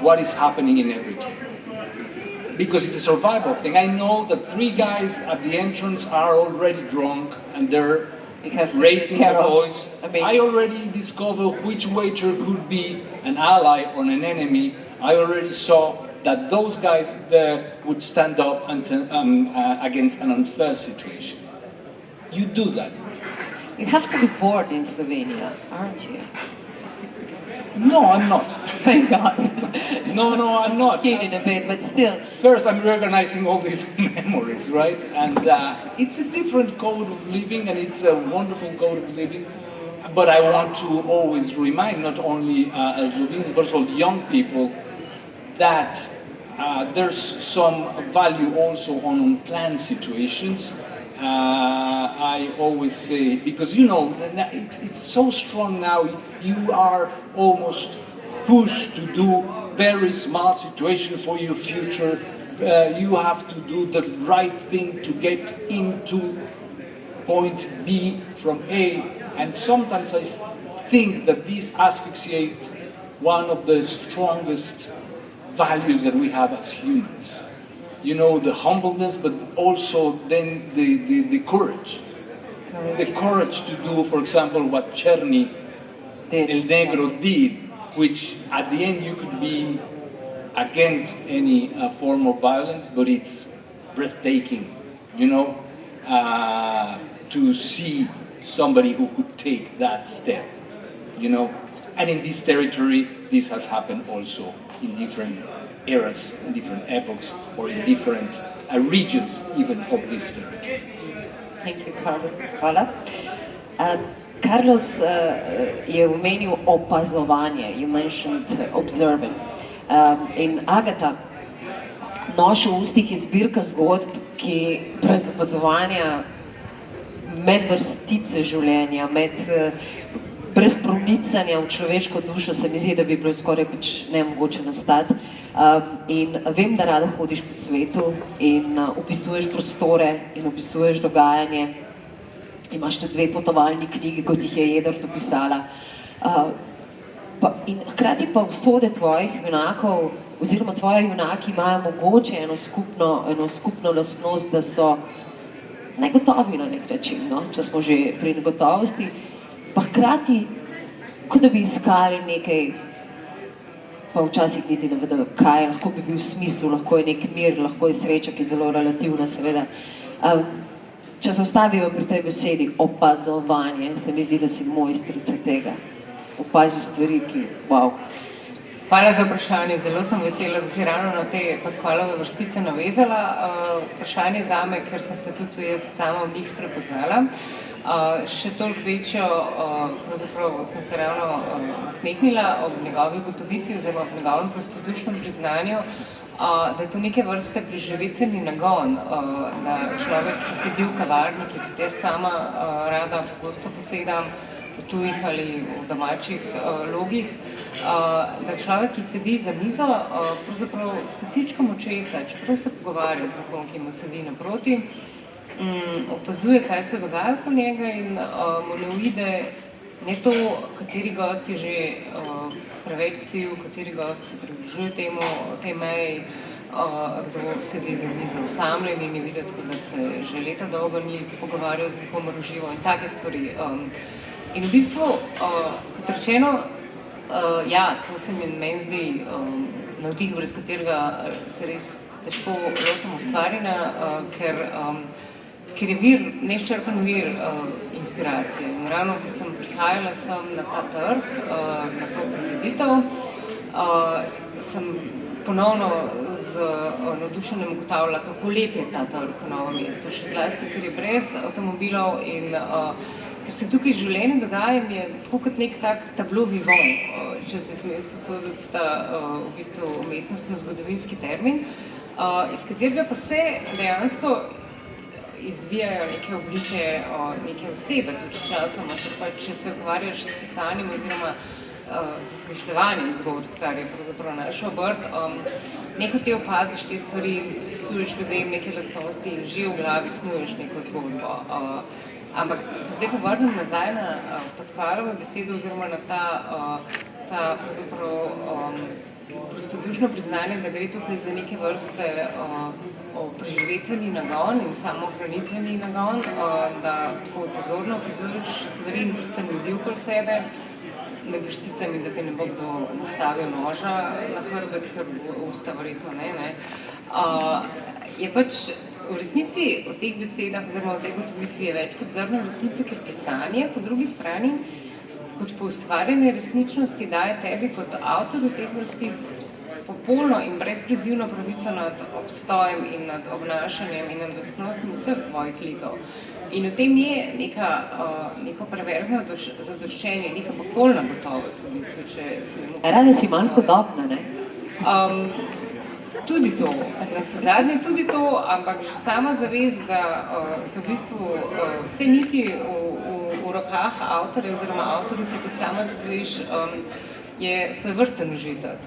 what is happening in every table. Because it's a survival thing. I know that 3 guys at the entrance are already drunk and they're raising their voice. I already discovered which waiter could be an ally or an enemy. I already saw that those guys there would stand up against an unfair situation. You do that. You have to be bored in Slovenia, aren't you? No, I'm not. Thank God. No, I'm not. Kidding a bit, but still. First, I'm reorganizing all these memories, right? And it's a different code of living, and it's a wonderful code of living. But I want to always remind, not only Slovenes, but also young people, that there's some value also on unplanned situations. I always say, because you know, it's so strong now, you are almost pushed to do very smart situation for your future. You have to do the right thing to get into point B from A, and sometimes I think that this asphyxiates one of the strongest values that we have as humans. You know, the humbleness, but also then the courage. The courage to do, for example, what Czerny, El Negro did, which at the end you could be against any form of violence, but it's breathtaking, you know, to see somebody who could take that step, you know. And in this territory, this has happened also in different eras, in different epochs, or in different regions even of this territory. Thank you, Carlos. Hvala. Carlos je omenil opazovanje, you mentioned observing. In Agata, Nož v ustih je zbirka zgodb, ki brez opazovanja med vrstice življenja, brez pronicanja v človeško dušo se mi zdi, da bi bilo skoraj nemogoče nastati. In vem, da rada hodiš po svetu in opisuješ prostore in opisuješ dogajanje. Imaš tudi 2 potovalni knjigi, kot jih je Jedrt opisala. In hkrati pa usode tvojih junakov, oziroma tvoji junaki imajo mogoče eno skupno lastnost, da so negotovi na nek način, no? Če smo že pri negotovosti, pa hkrati, kot da bi iskali nekaj, pa včasih niti ne vedo, kaj, lahko bi bil smisel, lahko je nek mir, lahko je sreča, ki je zelo relativna, seveda. Če se ostavijo pri tej besedi opazovanje, se mi zdi, da si mojstrica tega. Opaži stvari, ki, wow. Hvala za vprašanje. Zelo sem vesela, da si ravno na te Pasqualove vrstice navezala. Vprašanje zame, ker sem se tudi jaz sama v njih prepoznala. Še toliko večjo, pravzaprav sem se ravno nasmehnila ob njegovi ugotovitvi oziroma ob njegovem prostodušnem priznanju, da je to neke vrste preživetveni nagon, da človek, ki sedi v kavarni, ki tudi jaz sama rada pogosto posedam v tujih ali v domačih logih, da človek, ki sedi za mizo, pravzaprav s petičkom očesa, čeprav se pogovarja z nekom, ki mu sedi naproti, opazuje, kaj se dogaja po njega in mu ne uide ne to, kateri gost je že preveč spil, kateri gost se približuje tej meji, kdo sedi za mizo osamljen in je videti, da se že leta dolgo ni pogovarjal z nekomer v živo in take stvari. In v bistvu, kot rečeno, ja, to se meni zdi navdih, brez katerega se res težko lotim ustvarjanja, ker ker je vir, neizčrpen vir inspiracije. In ravno, ko sem prihajala sem na ta trg, na to prireditev, sem ponovno z navdušenjem ugotavljala, kako lep je ta trg v Novem mestu, še zlasti, ker je brez avtomobilov in ker se tukaj življenje dogajanje tako kot nek tak tableau vivant, če se smem izposoditi ta v bistvu umetnostno-zgodovinski termin, iz katerega pa se dejansko izvijajo neke oblike, neke osebe tudi časoma, če se ukvarjaš s pisanjem oziroma z izmišljevanjem zgodb, kar je pravzaprav naš obrt, nehote opaziš te stvari, pisuješ ljudem neke lastnosti in že v glavi snuješ neko zgodbo. Ampak se zdaj povrnem nazaj na Pasqualovo besedo oziroma na ta pravzaprav prostodušno priznanje, da gre tukaj za neke vrste preživetveni nagon in samoohranitveni nagon, da tako pozorno opazuješ stvari in predvsem ljudi okoli sebe, med vrsticami, da ti ne bo kdo nastavil noža na hrbet, ker bo usta verjetno ne. Je pač v resnici v teh besedah oziroma v tej gotovitvi je več kot zrno resnice, ker pisanje po drugi strani kot poustvarjanje resničnosti daje tebi kot avtorju teh vrstic popolno in brezprizivno pravico nad obstojem in nad obnašanjem in nad lastnostmi vseh svojih likov. In v tem je neko perverzno zadoščenje, neka popolna gotovost, v bistvu, če smemo... Rada si manj podobna, ne? Tudi to, navsezadnje tudi to, ampak že sama zavest, da so v bistvu vse niti v rokah avtorja oziroma avtorice, kot sama tudi veš, je svojevrsten užitek.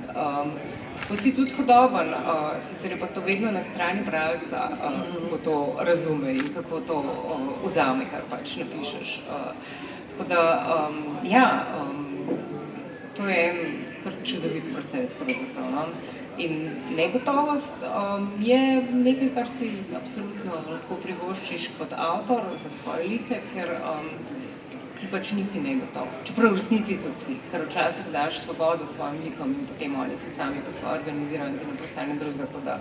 Ko si tudi hodoben, sicer je pa to vedno na strani bralca, kako to razume in kako to vzame, kar pač napišeš. Tako da, ja, to je en kar čudovit proces pravzaprav, no? In negotovost je nekaj, kar si absolutno lahko privoščiš kot avtor za svoje like, ker ti pač nisi negotov. Čeprav v resnici tudi si, ker včasih daš svobodo svojim likom in potem oni se sami po svoje organizirajo in ti ne postane drugega, kot da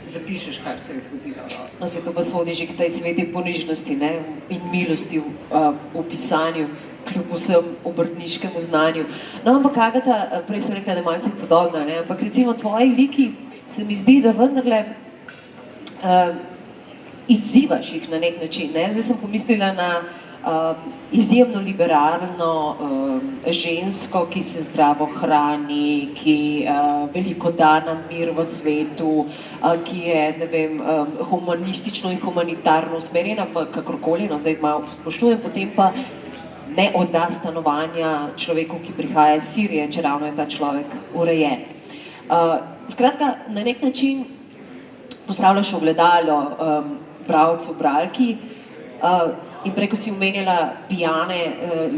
zapišeš, kar se je zgodilo. No, se to pa sodi že k tej sveti ponižnosti, ne, in milosti v pisanju, kljub vsem obrtniškemu znanju. No, ampak Agata, prej sem rekla, da je malce podobna, ne, ampak recimo tvoji liki se mi zdi, da vendarle izzivaš jih na nek način, ne. Zdaj sem pomislila na izjemno liberalno žensko, ki se zdravo hrani, ki veliko da nam mir v svetu, ki je, ne vem, humanistično in humanitarno usmerjena, pa kakorkoli, no, zdaj malo spoštujem, potem pa ne odda stanovanja človeku, ki prihaja iz Sirije, če ravno je ta človek urejen. Skratka, na nek način postavljaš ogledalo bralcu, bralki, in preko si omenjala pijane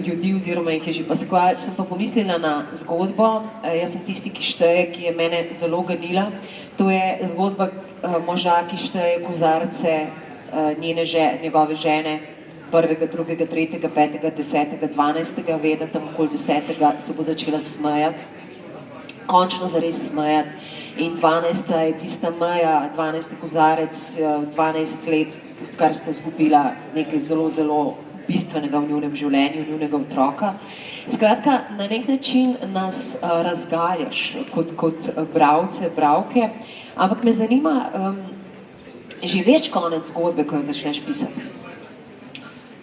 ljudi oziroma jih je že Pasqual, sem pa pomislila na zgodbo, jaz sem tisti, ki šteje, ki je mene zelo ganila. To je zgodba moža, ki šteje kozarce njegove žene, 1., 2., 3., 5., 10., 12., ve, da tam okoli 10. se bo začela smejati, končno zares smejati. In 12. je tista meja, 12. kozarec, 12 let, odkar sta izgubila nekaj zelo, zelo bistvenega v njunem življenju, njunega otroka. Skratka, na nek način nas razgaljaš kot bralce, bralke, ampak me zanima, že veš konec zgodbe, ko jo začneš pisati?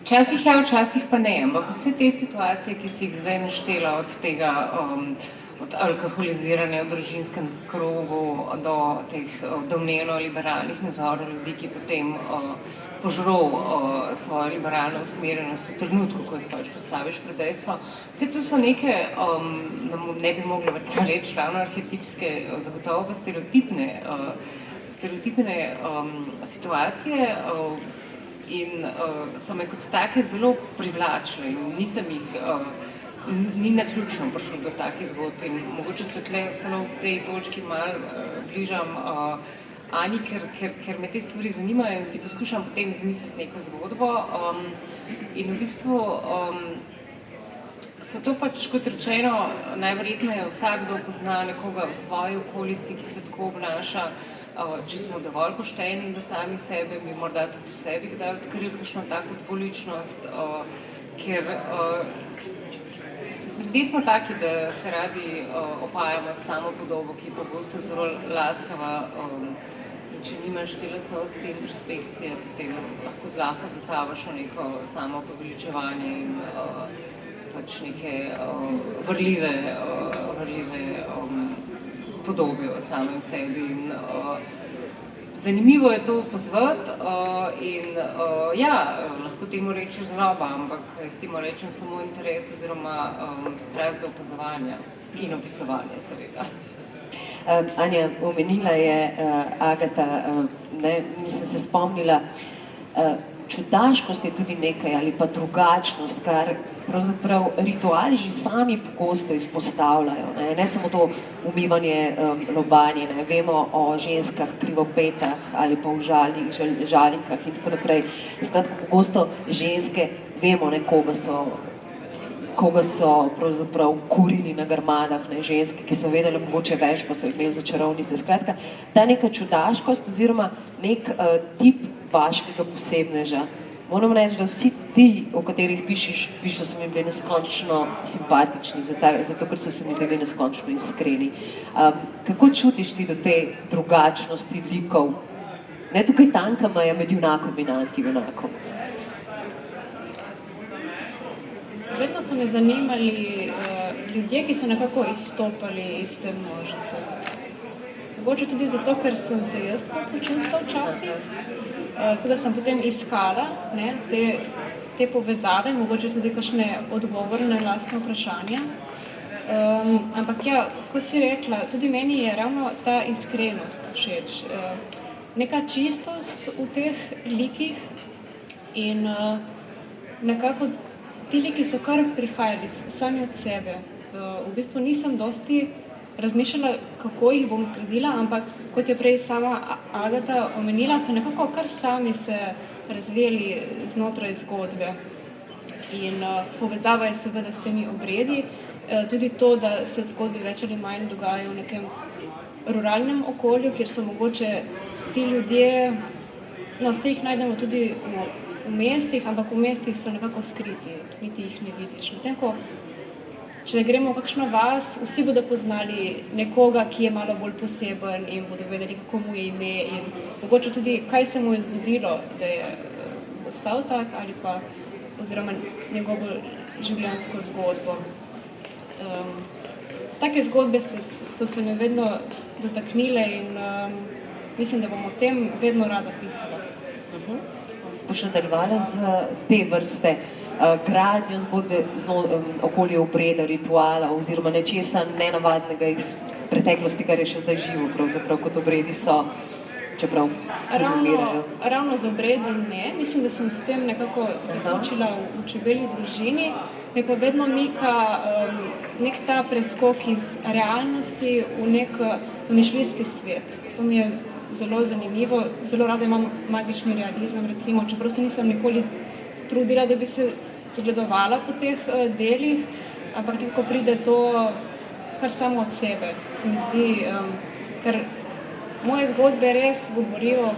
Včasih ja, včasih pa ne, ampak vse te situacije, ki si jih zdaj naštela od tega, od alkoholiziranja v družinskem krogu do teh domnevno liberalnih nazorov ljudi, ki potem požro svojo liberalno usmerjenost v trenutku, ko jih pač postaviš pred dejstvo. Vse to so neke, ne bi mogla reči ravno arhetipske, zagotovo pa stereotipne situacije, in so me kot take zelo privlačile in nisem jih, ni naključno prišlo do takih zgodb in mogoče se tle celo v tej točki malo bližam Ani, ker me te stvari zanimajo in si poskušam potem izmisliti neko zgodbo in v bistvu So to pač, kot rečeno, najverjetneje vsakdo pozna nekoga v svoji okolici, ki se tako obnaša. Če smo dovolj pošteni do samih sebe, bi morda tudi v sebi kdaj odkrili kakšno tako dvoličnost, ker ljudje smo taki, da se radi opajamo s samo podobo, ki je pogosto zelo laskava, in če nimaš te lastnosti introspekcije, potem lahko zlahka zatavaš v neko samo poveličevanje in pač neke vrljive podobe o samem sebi. Zanimivo je to opazovati in lahko temu rečeš zloba, ampak jaz temu rečem samo interes oziroma strast do opazovanja in opisovanja, seveda. Anja, omenila je Agata, mislim se spomnila, čudaškost je tudi nekaj ali pa drugačnost, kar pravzaprav rituali že sami pogosto izpostavljajo. Ne samo to umivanje lobanje, vemo o ženskah krivopetah ali pa v žalikah in tako naprej. Skratka, pogosto ženske vemo, koga so pravzaprav kurili na grmadah, ženske, ki so vedele mogoče več, pa so jih imeli za čarovnice. Skratka, ta neka čudaškost oziroma nek tip vaškega posebneža. Moram reči, da vsi ti, o katerih pišeš, so mi bili neskončno simpatični, zato ker so se mi zdeli neskončno iskreni. Kako čutiš ti do te drugačnosti likov? Ne tukaj tanka meja med junakom in antijunakom. Vedno so me zanimali ljudje, ki so nekako izstopali iz te množice. Mogoče tudi zato, ker sem se jaz tako počutila včasih, tako da sem potem iskala te povezave, mogoče tudi kakšne odgovore na lastne vprašanja. Ampak ja, kot si rekla, tudi meni je ravno ta iskrenost všeč. Neka čistost v teh likih in nekako ti liki so kar prihajali sami od sebe. V bistvu nisem dosti razmišljala, kako jih bom zgradila, ampak kot je prej sama Agata omenila, so nekako kar sami se razvijali znotraj zgodbe. In povezava je seveda s temi obredi, tudi to, da se zgodbe več ali manj dogajajo v nekem ruralnem okolju, kjer so mogoče ti ljudje, vse jih najdemo tudi v mestih, ampak v mestih so nekako skriti, niti jih ne vidiš. Medtem ko, če gremo v kakšno vas, vsi bodo poznali nekoga, ki je malo bolj poseben in bodo vedeli, kako mu je ime in mogoče tudi, kaj se mu je zgodilo, da je postal tak ali pa oziroma njegovo življenjsko zgodbo. Take zgodbe so se me vedno dotaknile in mislim, da bom o tem vedno rada pisala. Boš nadaljevala z te vrste gradnjo zgodbe okoli obreda, rituala oziroma nečesa nenavadnega iz preteklosti, kar je še zdaj živo, pravzaprav kot obredi so, čeprav umirajo. Ravno z obredi ne, mislim, da sem s tem nekako zaključila v Čebelji družini, me pa vedno mika nek ta preskok iz realnosti v nek domišljijski svet. To mi je zelo zanimivo, zelo rada imam magični realizem, recimo, čeprav se nisem nikoli trudila, da bi se zgledovala po teh delih, ampak nekako pride to kar samo od sebe. Se mi zdi, ker moje zgodbe res govorijo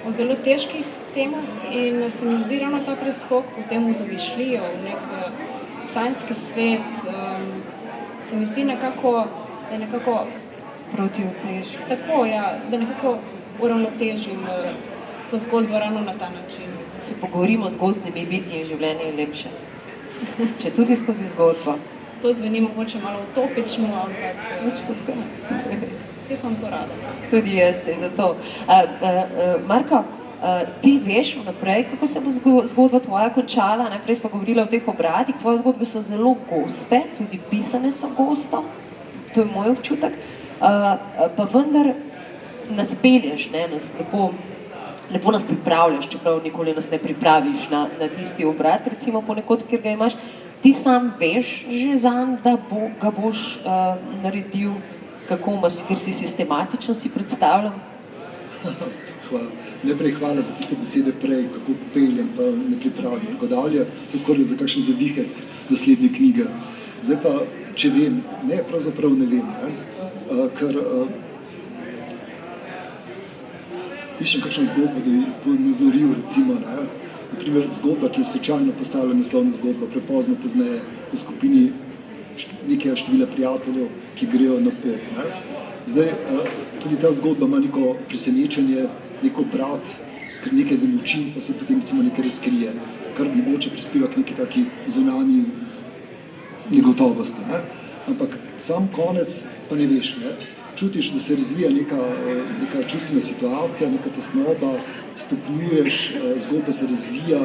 o zelo težkih temah in se mi zdi ravno ta preskok potem v domišljijo, v nek sanjski svet, se mi zdi nekako protiutež. Tako, ja, da nekako uravnotežim to zgodbo ravno na ta način. Se pogovorimo z gozdnimi bitji in življenje je lepše. Če tudi skozi zgodbo. To zveni mogoče malo utopično, ampak jaz imam to rada. Tudi jaz, zato. Marko, ti veš vnaprej, kako se bo zgodba tvoja končala? Najprej smo govorili o teh obratih, tvoje zgodbe so zelo goste, tudi pisane so gosto, to je moj občutek. Pa vendar nas pelješ, nas lepo nas pripravljaš, čeprav nikoli nas ne pripraviš na tisti obrat, recimo ponekod, kjer ga imaš. Ti sam veš že zanj, da ga boš naredil, kako imaš, ker si sistematičen, si predstavljam? Hvala. Najprej hvala za tiste besede prej, kako peljem, pa ne pripravim, tako dalje. To je skoraj za kakšen zavihek naslednje knjige. Zdaj pa, če vem, ne, pravzaprav ne vem, ne? Ker pišem kakšno zgodbo, da bi ponazoril, recimo, ne? Naprimer, zgodba, ki je slučajno postavila naslovna zgodba, prepozno pozneje v skupini nekega števila prijateljev, ki grejo na pot. Ne? Zdaj, tudi ta zgodba ima neko presenečenje, neko obrat, ker nekaj zamočim, pa se potem recimo nekaj razkrije, kar mogoče prispeva k neki taki zunanji negotovosti. Ne? Ampak sam konec pa ne veš, ne? Čutiš, da se razvija neka čustvena situacija, neka tesnoba, stopnjuješ, zgodba se razvija,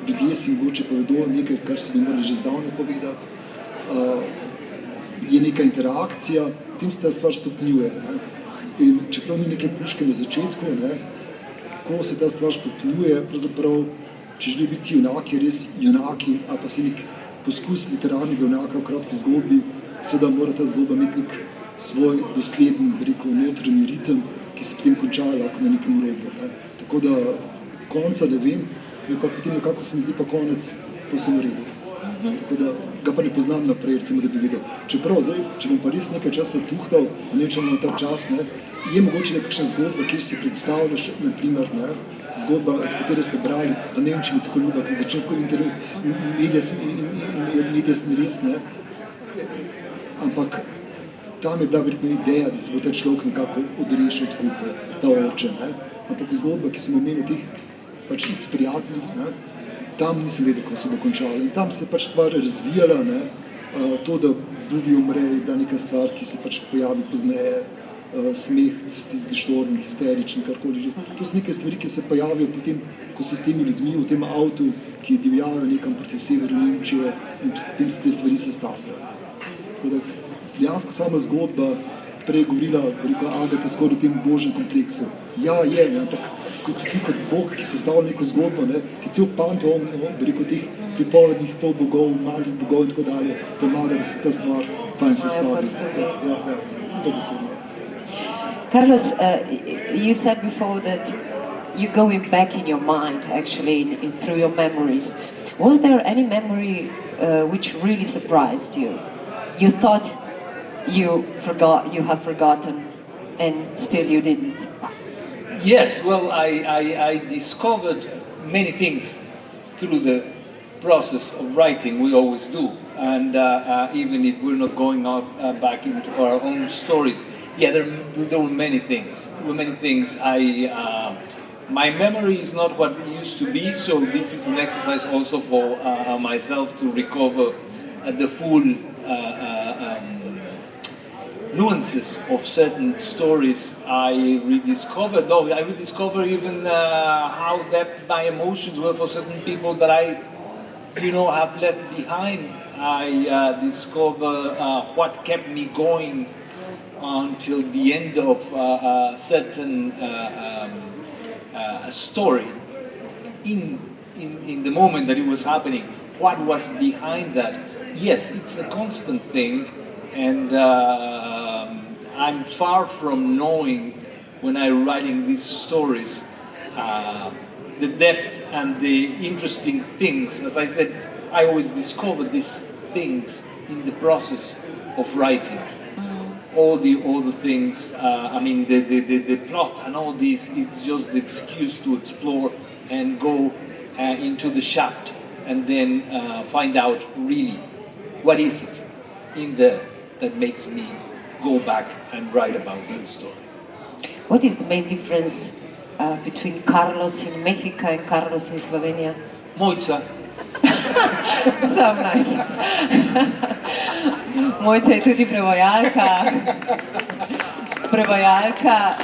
ljudje si mogoče povedo nekaj, kar se bi morali že zdavne povedati, je neka interakcija, tem se ta stvar stopnjuje. Ne? In čeprav ni neke puške na začetku, ne, ko se ta stvar stopnjuje, pravzaprav, če želijo biti junaki, res junaki, ali pa se nek poskus literarnega junaka v kratki zgodbi, seveda mora ta zgodba imeti nek svoj dosleden, bi rekel, notranji ritem, ki se potem konča lahko na nekem robu. Ne. Tako da konca ne vem, pa potem nekako se mi zdi pa konec, to sem v redu. Tako da ga pa ne poznam naprej, recimo, da bi videl. Čeprav, zdaj, če bom pa res nekaj časa tuhtal, pa ne če imam ta čas, ne, je mogoče nekakšna zgodba, kjer si predstavljaš, naprimer, ne, zgodba, s katero ste brali, pa ne vem, če mi tako ljuba, ko začne tako intervju, medija sem res, ne, ampak tam je bila verjetno ideja, da se bo ta človek nekako odrešil od kupa, ta oče, ne, ampak zgodba, ki sem omenil teh pač x prijateljih, ne, tam nisem vedel, kako se bo končala. In tam se je pač stvar razvijala, ne? To, da Buvi umre, je bila neka stvar, ki se pač pojavi pozneje, smeh, zgeštorni, histerični, karkoli že. To so neke stvari, ki se pojavijo potem, ko se s temi ljudmi v tem avtu, ki divjajo nekam proti severu Nemčije, in potem se te stvari sestavljajo. Tako da dejansko sama zgodba prej govorila, rekel Agata, skoraj o tem božjem kompleksu. Ja, je, ne? Ampak kot si kot Bog, ki sestavlja neko zgodbo, ne, ki cel panteon, bi rekel, teh pripovednih polbogov, malih bogov in tako dalje, pomaga, da se ta stvar fajn sestavlja. Carlos, you said before that you're going back in your mind, actually, through your memories. Was there any memory which really surprised you? You thought you have forgotten, and still you didn't. Yes, well, I discovered many things through the process of writing. We always do, and even if we're not going out back into our own stories, yeah, there were many things. My memory is not what it used to be, so this is an exercise also for myself to recover the full nuances of certain stories. I rediscovered even how depth my emotions were for certain people that I, have left behind. I discover what kept me going until the end of a certain story. In the moment that it was happening, what was behind that? Yes, it's a constant thing. And I'm far from knowing, when I'm writing these stories, the depth and the interesting things. As I said, I always discover these things in the process of writing. All the things, the plot and all this is just the excuse to explore and go into the shaft and then find out really what is it in there that makes me go back and write about that story. What is the main difference between Carlos in Mexico and Carlos in Slovenia? Mojca. So nice. Mojca je tudi prevajalka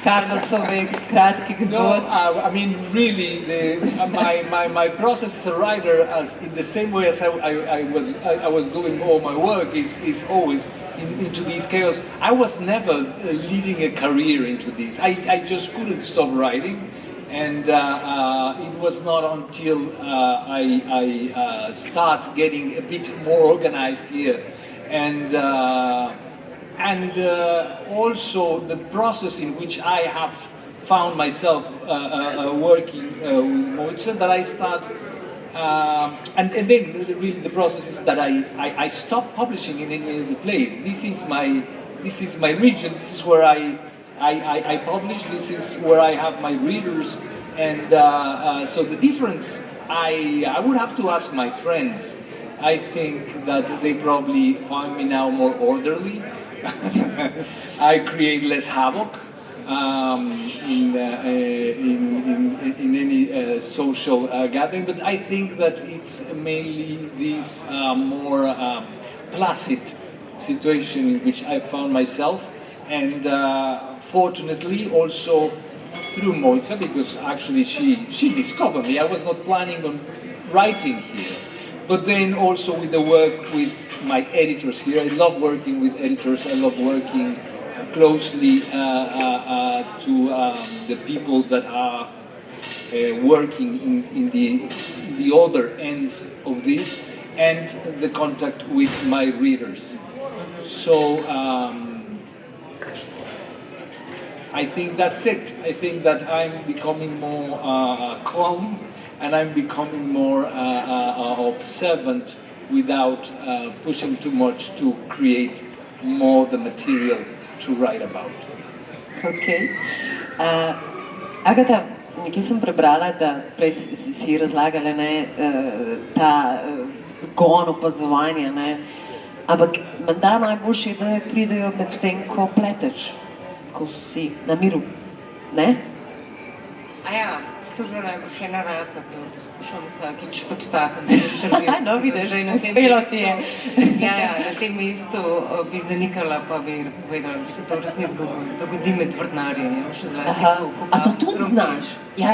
Carlosovih kratkih zgodb. No, really, my process as a writer, as in the same way as I was doing all my work, is always into this chaos. I was never leading a career into this. I just couldn't stop writing, and it was not until I start getting a bit more organized here, and and also the process in which I have found myself working with Mozart, that I start, and then really the process is that I stop publishing in any of the plays. This is my region. This is where I publish. This is where I have my readers, and so the difference, I would have to ask my friends. I think that they probably find me now more orderly. I create less havoc in any social gathering, but I think that it's mainly this more placid situation in which I found myself, and fortunately also through Mozart, because actually she discovered me. I was not planning on writing here, but then also with the work with my editors here. I love working with editors. I love working closely to the people that are working in the other ends of this, and the contact with my readers. So I think that's it. I think that I'm becoming more calm, and I'm becoming more observant without pushing too much to create more the material to write about. Okay. Agata, nekje sem prebrala, da prej si razlagala, ne, ta gon opazovanja, ne, ampak menda najboljše je, da pridejo med tem, ko pleteš, ko si na miru, ne? A ja, to je bila najbolj ena raca, ki jo poskušam vsakič podtakniti. No, vidiš, uspelo ti je. Ja, na tem mestu bi zanikala, pa bi povedala, da se to resnici dogodi med vrtnarjem. A to tudi znaš? Ja.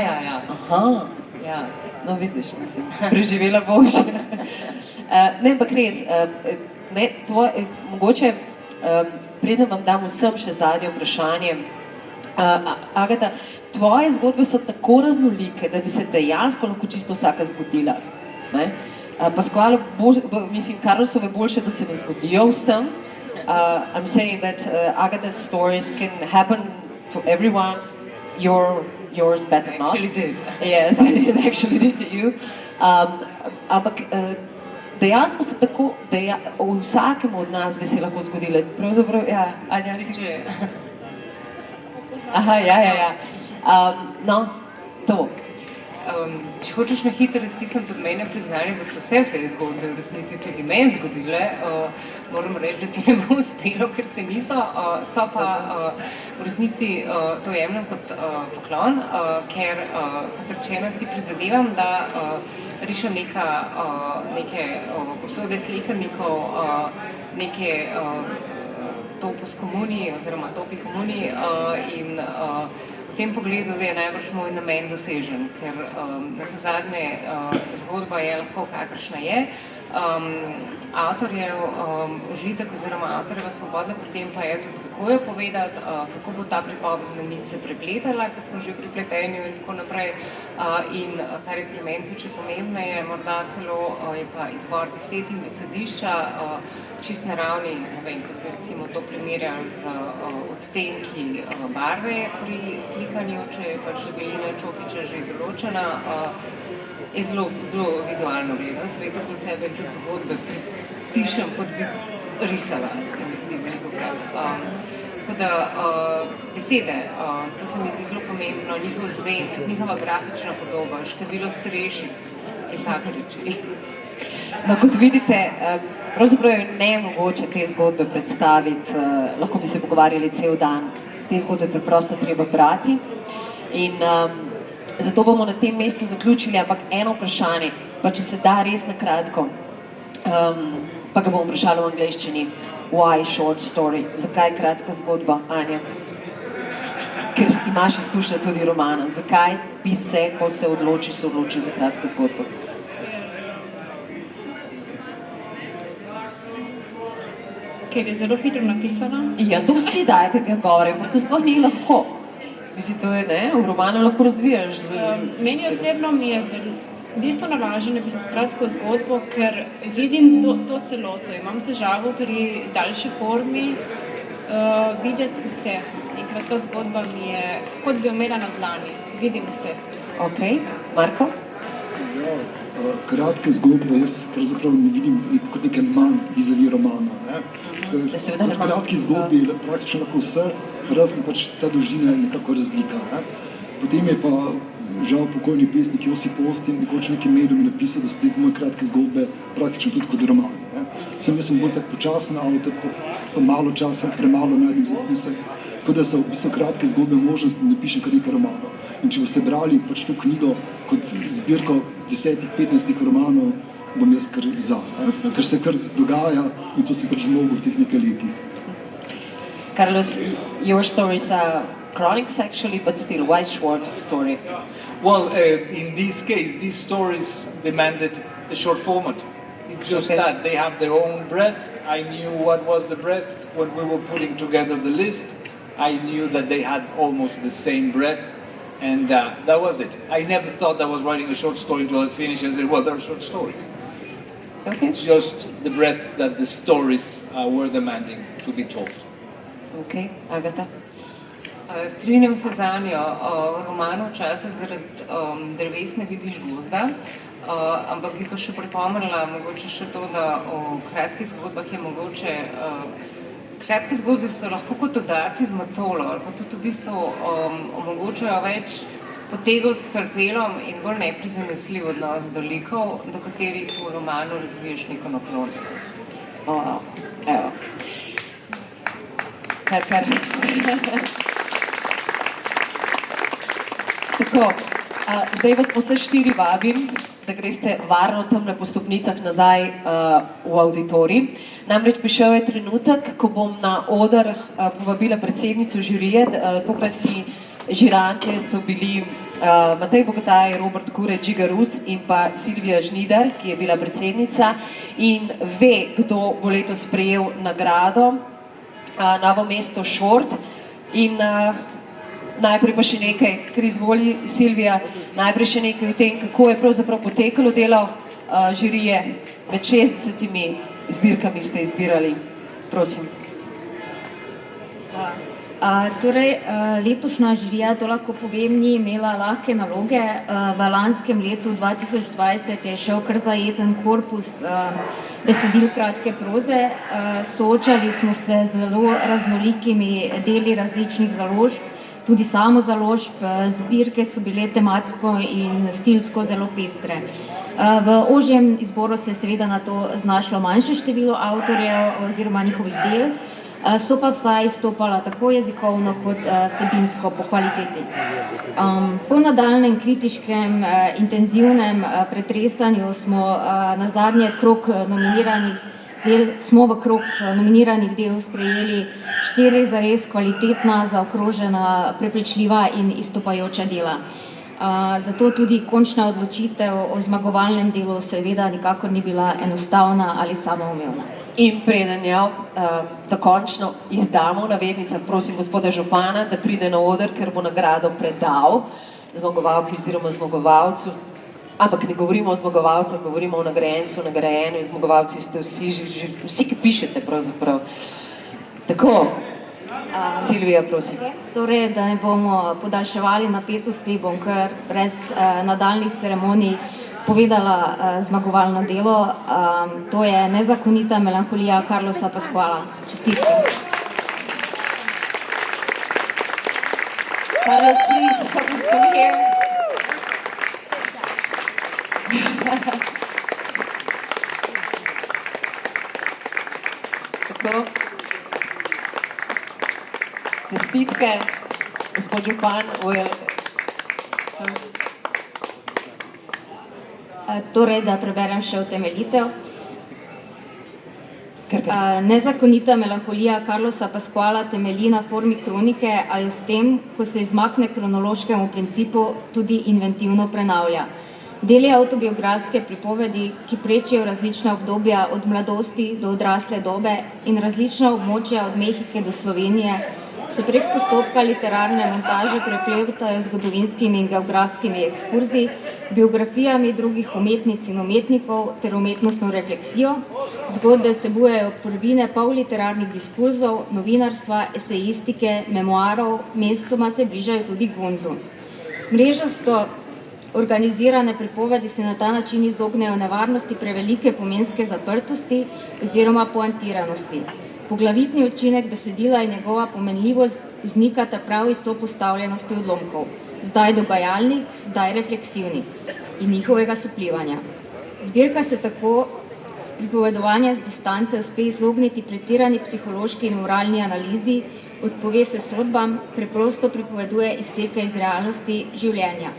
Aha. Ja. No, vidiš, mislim, preživela boljše. Ne, ampak res, mogoče, preden vam dam vsem še zadnje vprašanje, Agata, tvoje zgodbe so tako raznolike, da bi se dejansko lahko čisto vsaka zgodila. Pasquale, mislim, Carlosove boljše, da se ne zgodijo vsem. I'm saying that Agata's stories can happen to everyone. Yours better not. Actually did. Yes, it actually did to you. Ampak dejansko so tako, vsakemu od nas bi se lahko zgodile. Pravzaprav, ja, Anja, si že. Aha, ja. No, to. Če hočeš na hitro stisniti od mene priznanje, da so vse zgodbe v resnici tudi meni zgodile, moram reči, da ti ne bo uspelo, ker se niso. So pa v resnici to jemljem kot poklon, ker, kot rečeno, si prizadevam, da rišem neke posode slehernikov, neke topus komuniji oziroma topi komuniji, in v tem pogledu je najbrž moj namen dosežen, ker navsezadnje zgodba je lahko kakršna je. Avtorjev užitek oziroma avtorjeva svoboda pri tem pa je tudi, kako jo povedati, kako bo ta pripovedna nit se prepletala, ko smo že pri pletenju in tako naprej. In kar je pri meni tudi pomembneje, morda celo je pa izbor besed in besedišča čist naravni, ne vem, kot bi recimo to primerjali z odtenki barve pri slikanju, če je pač debelina čopiča že določena. Je zelo vizualno gledam svet okoli sebe in tudi zgodbe pišem, kot bi risala, se mi zdi velikokrat. Tako da besede, to se mi zdi zelo pomembno, njihov zven, tudi njihova grafična podoba, število strešic je take reči. No, kot vidite, pravzaprav je nemogoče te zgodbe predstaviti, lahko bi se pogovarjali cel dan. Te zgodbe preprosto treba brati in zato bomo na tem mestu zaključili, ampak eno vprašanje, pa če se da res na kratko, pa ga bomo vprašali v angleščini. Why short story? Zakaj kratka zgodba, Anja? Ker imaš izkušnja tudi romana. Zakaj bi se, ko se odloči za kratko zgodbo? Ker je zelo hitro napisana. Ja, to vsi dajete te odgovore, ampak to sploh ni lahko. Mislim, to je, ne, v romanu lahko razvijaš. Meni osebno mi je bistveno lažje napisati kratko zgodbo, ker vidim to celoto. Imam težavo pri daljši formi, videti vse. In kratka zgodba mi je, kot bi jo imela na dlani, vidim vse. Ok, Marko? Ja, kratke zgodbe jaz pravzaprav ne vidim kot nekaj manj vizavi romanov. Seveda V kratki zgodbi je praktično lahko vse, razen pač ta dolžina je nekako razlika. Potem je pa žal pokojni pesnik Josip Ostin nekoč v nekem mediju mi napisal, da so te moje kratke zgodbe praktično tudi kot romani. Jaz sem bolj tak počasen avtor, pa malo časa, premalo najdem zapisek. Tako da so v bistvu kratke zgodbe možnost, da napišem kar nekaj romanov. In če boste brali pač to knjigo kot zbirko 10-15 romanov, bom jaz kar za. Ker se kar dogaja in to sem pač zmogel v teh nekaj letih. Carlos, your stories are chronics actually, but still, why short story? Well, in this case, these stories demanded a short format. It's just that they have their own breadth. I knew what was the breadth when we were putting together the list. I knew that they had almost the same breadth, and that was it. I never thought I was writing a short story until I finished and said, well, they're short stories. Okay. It's just the breadth that the stories were demanding to be told. Okay, Agata? Strinjam se z Anjo, v romanu včasih zaradi dreves ne vidiš gozda, ampak bi pa še pripomnila mogoče še to, da o kratkih zgodbah je mogoče, kratke zgodbe so lahko kot udarci z macolo ali pa tudi v bistvu omogočajo več potegov s skalpelom in bolj neprizanesljiv odnos do likov, do katerih v romanu razviješ neko naklonjenost. Evo. Kar. Tako, zdaj vas vse 4 vabim, da greste varno tamle po stopnicah nazaj v auditorij. Namreč prišel je trenutek, ko bom na oder povabila predsednico žirije. Tokratni žirantje so bili Matej Bogataj, Robert Kure, Žiga Rus in pa Silvija Žnidar, ki je bila predsednica in ve, kdo bo letos prejel nagrado Novo mesto Šort. In najprej pa še nekaj, ker izvoli Silvija, najprej še nekaj o tem, kako je pravzaprav potekalo delo žirije. Med 60 zbirkami ste izbirali. Prosim. Letošnja žirija, to lahko povem, ni imela lahke naloge. V lanskem letu 2020 je šel kar zajeten korpus besedil kratke proze. Soočali smo se z zelo raznolikimi deli različnih založb, tudi samozaložb, zbirke so bile tematsko in stilsko zelo pestre. V ožjem izboru se je seveda na to znašlo manjše število avtorjev oziroma njihovih del, so pa vsa izstopala tako jezikovno kot vsebinsko po kvaliteti. Po nadaljnjem kritiškem, intenzivnem pretresanju smo nazadnje v krog nominiranih del sprejeli 4 zares kvalitetna, zaokrožena, prepričljiva in izstopajoča dela. Zato tudi končna odločitev o zmagovalnem delu seveda nikakor ni bila enostavna ali samoumevna. In preden jo dokončno izdamo, navednica, prosim gospoda župana, da pride na oder, ker bo nagrado predal zmagovalki oziroma zmagovalcu. Ampak ne govorimo o zmagovalcu, govorimo o nagrajencu, nagrajeni, zmagovalci ste vsi, ki pišete pravzaprav. Tako, Silvija, prosim. Torej, da ne bomo podaljševali napetosti, bom kar brez nadaljnih ceremonij povedala zmagovalno delo. To je Nezakonita melanholija Carlosa Pasquala. Čestitke. Carlos, please, come here. Tako. Čestitke, gospod župan. Torej, da preberem še utemeljitev. Nezakonita melanholija Carlosa Pasquala temelji na formi kronike, a jo s tem, ko se izmakne kronološkemu principu, tudi inventivno prenavlja. Deli avtobiografske pripovedi, ki prečijo različna obdobja od mladosti do odrasle dobe in različna območja od Mehike do Slovenije, se prek postopka literarne montaže prepletajo z zgodovinskimi in geografskimi ekskurziji, biografijami drugih umetnic in umetnikov ter umetnostno refleksijo. Zgodbe vsebujejo prvine polliterarnih diskurzov, novinarstva, esejistike, memoarov, mestoma se bližajo tudi gonzu. Mrežasto organizirane pripovedi se na ta način izognejo nevarnosti prevelike pomenske zaprtosti oziroma poantiranosti. Poglavitni učinek besedila in njegova pomenljivost vznikata prav iz sopostavljenosti odlomkov, zdaj dogajalnih, zdaj refleksivnih in njihovega soplivanja. Zbirka se tako s pripovedovanjem z distance uspe izogniti pretirani psihološki in moralni analizi, odpove se sodbam, preprosto pripoveduje izseke iz realnosti življenja.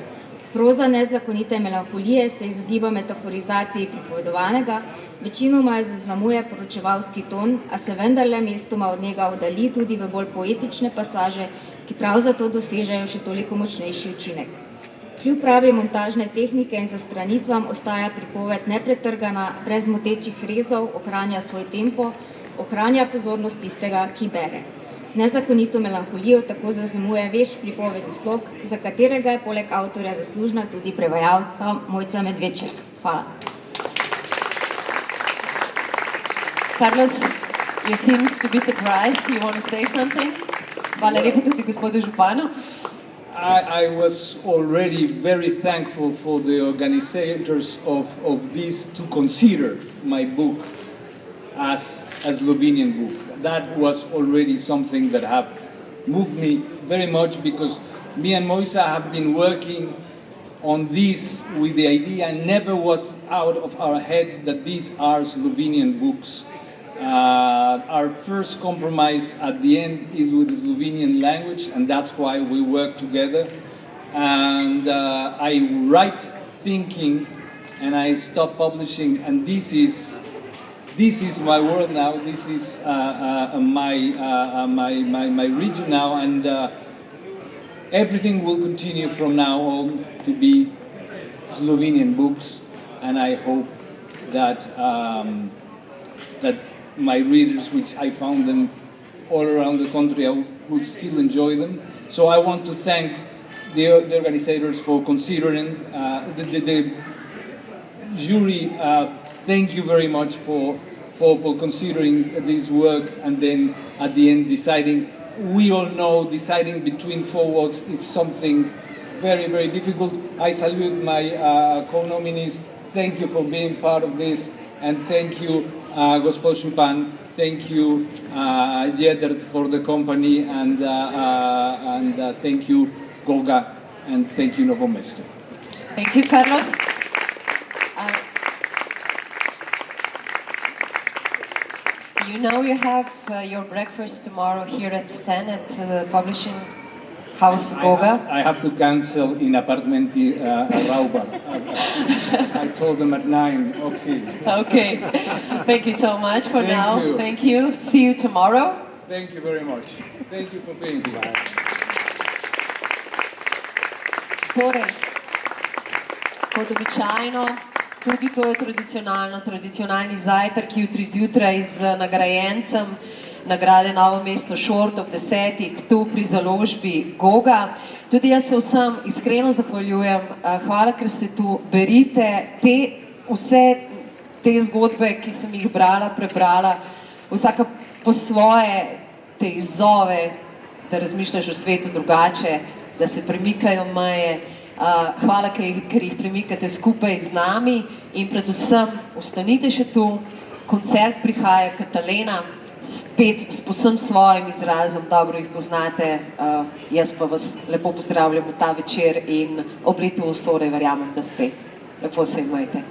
Proza nezakonite melanholije se izogiba metaforizaciji pripovedovanega, večinoma jo zaznamuje poročevalski ton, a se vendarle mestoma od njega oddalji tudi v bolj poetične pasaže, ki prav zato dosežejo še toliko močnejši učinek. Kljub pravi montažne tehnike in zastranitvam ostaja pripoved nepretrgana, brez motečih rezov, ohranja svoj tempo, ohranja pozornost tistega, ki bere. Nezakonito melanholijo tako zaznamuje vešč pripovedni slog, za katerega je poleg avtorja zaslužna tudi prevajalka Mojca Medveček. Hvala. Carlos, you seem to be surprised. Do you want to say something? Hvala lepa tudi gospodu županu. I was already very thankful for the organizers of this to consider my book as a Slovenian book. That was already something that have moved me very much because me and Moisa have been working on this with the idea and never was out of our heads that these are Slovenian books. Our first compromise at the end is with the Slovenian language, and that's why we work together. And I write thinking and I stop publishing, and this is my world now. This is my region now, and everything will continue from now on to be Slovenian books. And I hope that that my readers, which I found them all around the country, would still enjoy them. So I want to thank the organizers for considering the jury. Thank you very much for considering this work, and then at the end deciding. We all know deciding between four works is something very, very difficult. I salute my co-nominees. Thank you for being part of this, and thank you, Gospod Župan. Thank you, Jedert, for the company, and thank you, Goga, and thank you, Novo Mesto. Thank you, Carlos. You know you have your breakfast tomorrow here at 10 at the publishing house Goga. I have to cancel in apartment Raubar. I told them at 9. Okay. Okay. Thank you so much for now. You. Thank you. See you tomorrow. Thank you very much. Thank you for being here. Torej, kot običajno, tudi to je tradicionalni zajtrk jutri zjutraj z nagrajencem nagrade Novo Mesto Šort ob 10. tu pri založbi Goga. Tudi jaz se vsem iskreno zahvaljujem. Hvala, ker ste tu. Berite vse te zgodbe, ki sem jih prebrala, vsaka po svoje te izzove, da razmišljaš o svetu drugače, da se premikajo meje. Hvala, ker jih premikate skupaj z nami in predvsem ostanite še tu. Koncert prihaja Katalena, spet s povsem svojim izrazom, dobro jih poznate. Jaz pa vas lepo pozdravljam v ta večer in ob letu Usode verjamem, da spet. Lepo se imajte.